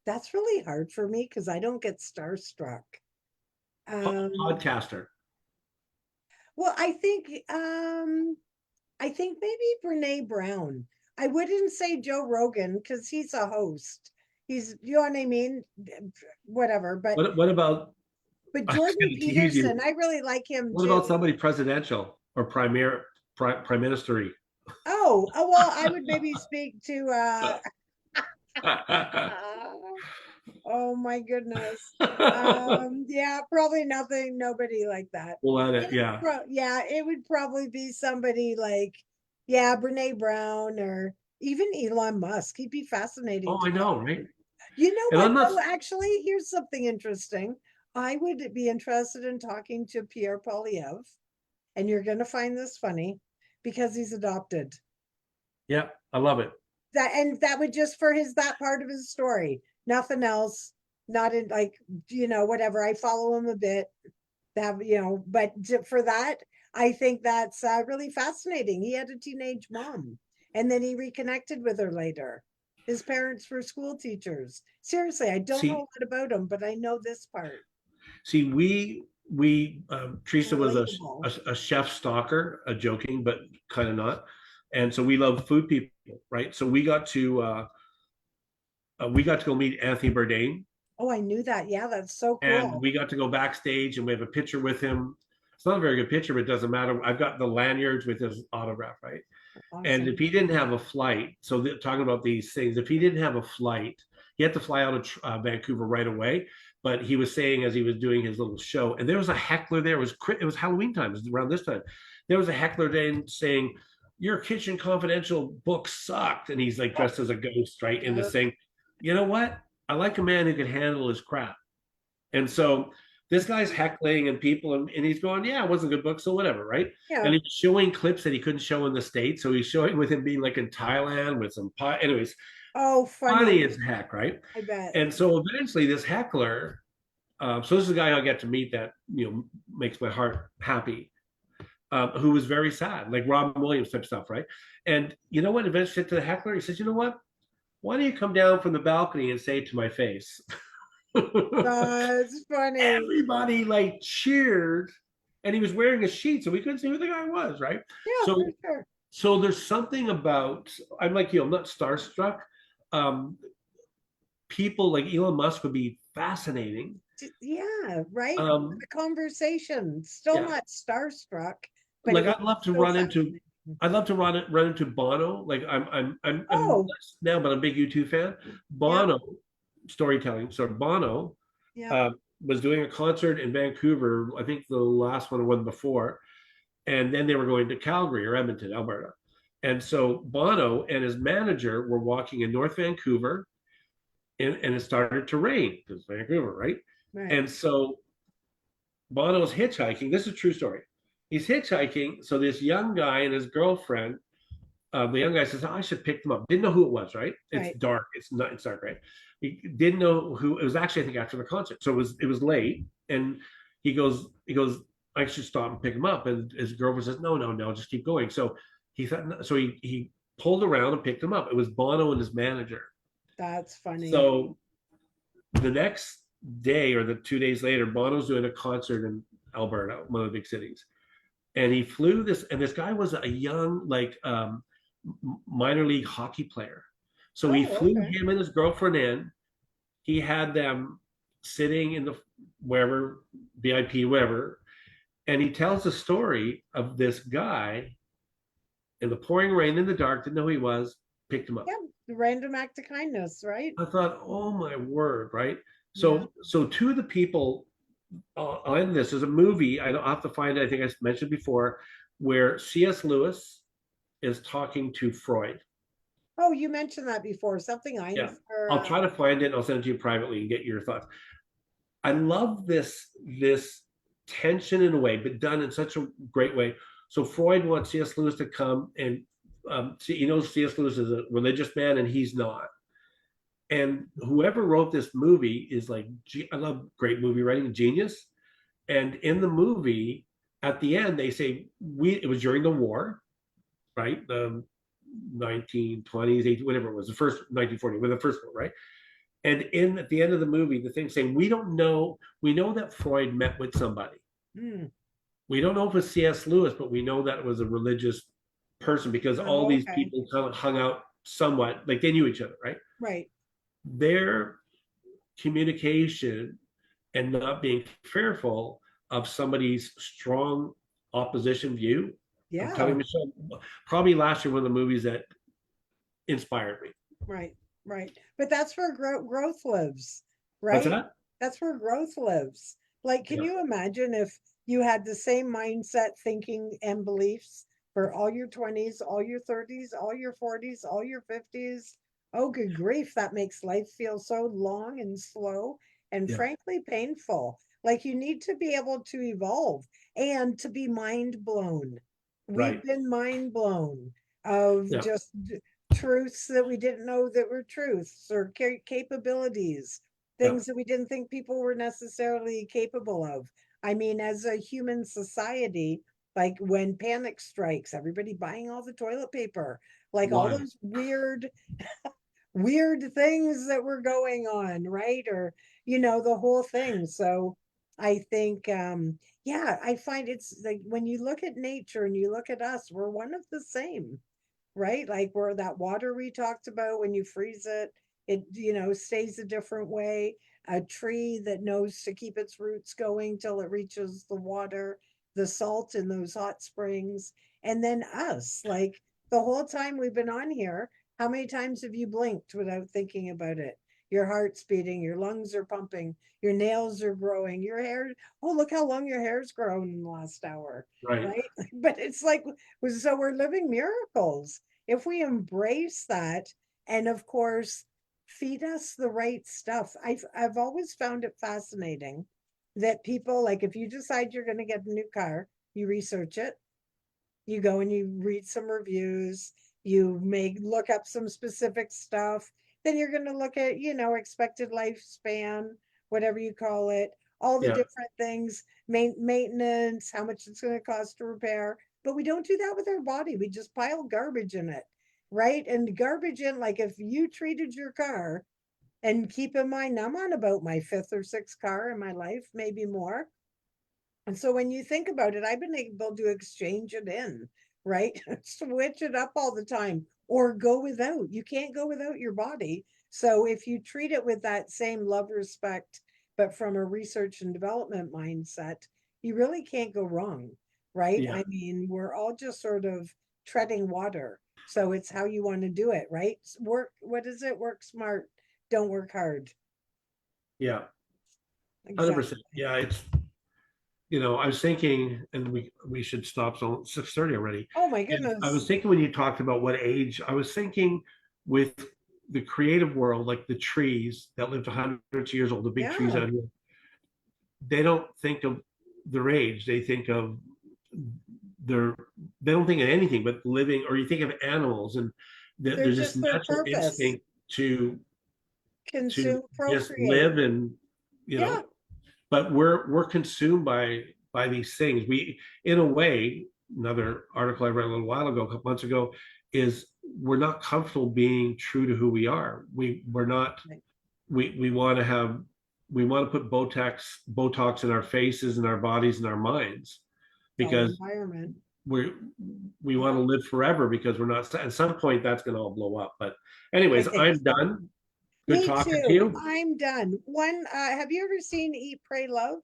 that's really hard for me because I don't get starstruck. Um, Podcaster. well, I think maybe Brene Brown. I wouldn't say Joe Rogan because he's a host. He's, you know what I mean? Whatever, What about, but I was Jordan gonna tease you. Peterson, I really like him What too. about somebody presidential or prime minister? Oh, well, I would maybe speak to, oh my goodness. Yeah, probably nothing, nobody like that. We'll let it, yeah. Yeah, it would probably be somebody like, yeah, Brene Brown or even Elon Musk. He'd be fascinating Oh, to I talk know, to. right? You know And what, I'm not, though? Actually, here's something interesting. I would be interested in talking to Pierre Polyev, and you're going to find this funny because he's adopted. yeah, I love it. That, and that would just for his that part of his story, nothing else. Not in like, whatever. I follow him a bit. That, but for that, I think that's really fascinating. He had a teenage mom, and then he reconnected with her later. His parents were school teachers. Seriously, I don't know a See, lot about him, but I know this part. see, we Teresa was Relatable. a chef stalker, joking, but kind of not. And so we love food people, right? So we got to go meet Anthony Bourdain, Oh, I knew that. Yeah, that's so and cool. we got to go backstage, and we have a picture with him. It's not a very good picture, but it doesn't matter. I've got the lanyards with his autograph, right? And if Awesome. he didn't have a flight, so talking about these things, if he didn't have a flight, he had to fly out of Vancouver right away. But he was saying as he was doing his little show, and there was a heckler there. It was Halloween time. It was around this time. There was a heckler there saying, "Your Kitchen Confidential book sucked," and he's like dressed as a ghost, right? In this thing. You know what? I like a man who can handle his crap. And so this guy's heckling and people, and he's going, yeah, it wasn't a good book, so whatever, right? Yeah. And he's showing clips that he couldn't show in the States. So he's showing with him being like in Thailand with some pot. Anyways, Oh, funny funny. as heck, right? I bet. And so eventually this heckler, so this is a guy I get to meet that, makes my heart happy, who was very sad, like Robin Williams type stuff, right? And you know what? Eventually said to the heckler, he says, you know what? Why don't you come down from the balcony and say it to my face? That's funny. Everybody like cheered, and he was wearing a sheet, so we couldn't see who the guy was, right? Yeah, So, for sure. so there's something about, I'm like you, I'm not starstruck. Um, People like Elon Musk would be fascinating. Yeah, right. Um, The conversation. Still yeah, not starstruck, but it like would be so fascinating. I'd love to run into Bono. Like I'm Oh, less now, but I'm a big U2 fan. yeah, Bono storytelling. So Bono yeah. uh, was doing a concert in Vancouver. I think the last one or one before, and then they were going to Calgary or Edmonton, Alberta. And so Bono and his manager were walking in North Vancouver, and it started to rain because Vancouver, right? Right. And so Bono's hitchhiking. This is a true story. He's hitchhiking. So this young guy and his girlfriend, the young guy says, oh, I should pick them up. Didn't know who it was, right? It's Right. dark. It's dark, right? He didn't know who it was. Actually, I think after the concert. So it was late. And he goes, I should stop and pick him up. And his girlfriend says, no, just keep going. So he thought, so he pulled around and picked him up. It was Bono and his manager. That's funny. So the next day or the 2 days later, Bono's doing a concert in Alberta, one of the big cities. And he flew and this guy was a young, like minor league hockey player. So he Oh, flew okay. him and his girlfriend in. He had them sitting in the wherever, VIP, whatever. And he tells the story of this guy in the pouring rain in the dark, didn't know who he was, picked him up. Yeah, the random act of kindness, right? I thought, oh my word, right? Yeah. So two of the people on this is a movie. I'll have to find it. I think I mentioned before, where C.S. Lewis is talking to Freud. Oh, you mentioned that before. Something I Yeah, or I'll try to find it. And I'll send it to you privately and get your thoughts. I love this tension in a way, but done in such a great way. So Freud wants C.S. Lewis to come and C.S. Lewis is a religious man, and he's not. And whoever wrote this movie is like, I love great movie writing, genius. And in the movie, at the end, they say it was during the war, right? The 1920s, 18, whatever it was, the first 1940, with the first one, right? And at the end of the movie, the thing saying, we don't know, we know that Freud met with somebody. mm. We don't know if it's C.S. Lewis, but we know that it was a religious person because all Oh, these okay. people kind of hung out somewhat, like they knew each other, right? Right. their communication and not being fearful of somebody's strong opposition view. I'm Yeah, telling Michelle, probably last year one of the movies that inspired me. right, right. But that's where growth lives, What's right? that? That's where growth lives. Like, can Yeah, you imagine if you had the same mindset, thinking, and beliefs for all your 20s, all your 30s, all your 40s, all your 50s? Oh, good grief, that makes life feel so long and slow and yeah, frankly painful. Like, you need to be able to evolve and to be mind blown. We've right. been mind blown of Yeah, just truths that we didn't know that were truths, or capabilities, yeah, things that we didn't think people were necessarily capable of. I mean, as a human society, like when panic strikes, everybody buying all the toilet paper, like all why? those weird things that were going on, right? Or, the whole thing. So I think, yeah, I find it's like when you look at nature and you look at us, we're one of the same, right? Like where that water we talked about, when you freeze it, it stays a different way. A tree that knows to keep its roots going till it reaches the water, the salt in those hot springs. And then us, like the whole time we've been on here, how many times have you blinked without thinking about it? Your heart's beating, your lungs are pumping, your nails are growing, your hair, oh, look how long your hair's grown in the last hour, Right. right? But it's like, so we're living miracles if we embrace that, and of course feed us the right stuff. I've always found it fascinating that people, like, if you decide you're going to get a new car, you research it, you go and you read some reviews, you make look up some specific stuff, then you're going to look at, expected lifespan, whatever you call it, all the Yeah, different things, maintenance, how much it's going to cost to repair. But we don't do that with our body. We just pile garbage in it, right? And garbage in, like, if you treated your car, and keep in mind I'm on about my fifth or sixth car in my life, maybe more, and so when you think about it, I've been able to exchange it in, right? Switch it up all the time or go without. You can't go without your body. So if you treat it with that same love, respect, but from a research and development mindset, you really can't go wrong, right? yeah, I mean, we're all just sort of treading water. So it's how you want to do it, right? Work, what is it? Work smart, don't work hard. yeah. 100%. Exactly. Yeah, it's I was thinking, and we should stop. So 6:30 already. Oh my And I was goodness. thinking when you talked about what age, I was thinking with the creative world, like the trees that lived hundreds of years old, the big trees Yeah. out here, they don't think of their age. They think of their, they don't think of anything but living, or you think of animals, and They're there's this just their natural purpose. instinct to Consume, just procreate. live, and you Yeah. know but we're consumed by these things. We, in a way, another article I read a little while ago, a couple months ago, is we're not comfortable being true to who we are. We're not. Right. We want to have. We want to put Botox in our faces and our bodies and our minds, It's all because environment. we we want Yeah, to live forever, because we're not. At some point, that's going to all blow up. But I anyways, think I'm so. done. Good Me talking to too. you. I'm done. One, have you ever seen Eat, Pray, Love?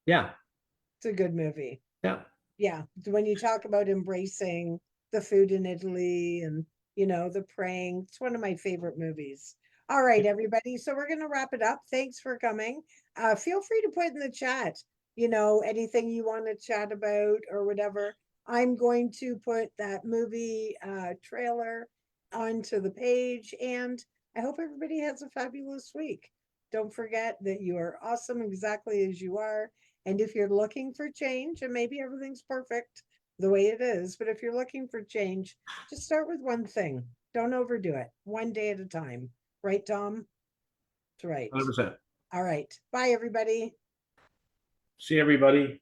Yeah, It's a good movie. yeah. Yeah. When you talk about embracing the food in Italy and, the praying, it's one of my favorite movies. All right, everybody. So we're going to wrap it up. Thanks for coming. Feel free to put in the chat, anything you want to chat about or whatever. I'm going to put that movie trailer onto the page, and I hope everybody has a fabulous week. Don't forget that you are awesome exactly as you are. And if you're looking for change, and maybe everything's perfect the way it is, but if you're looking for change, just start with one thing. Don't overdo it. One day at a time. Right, Tom? That's right. 100%. All right. Bye, everybody. See everybody.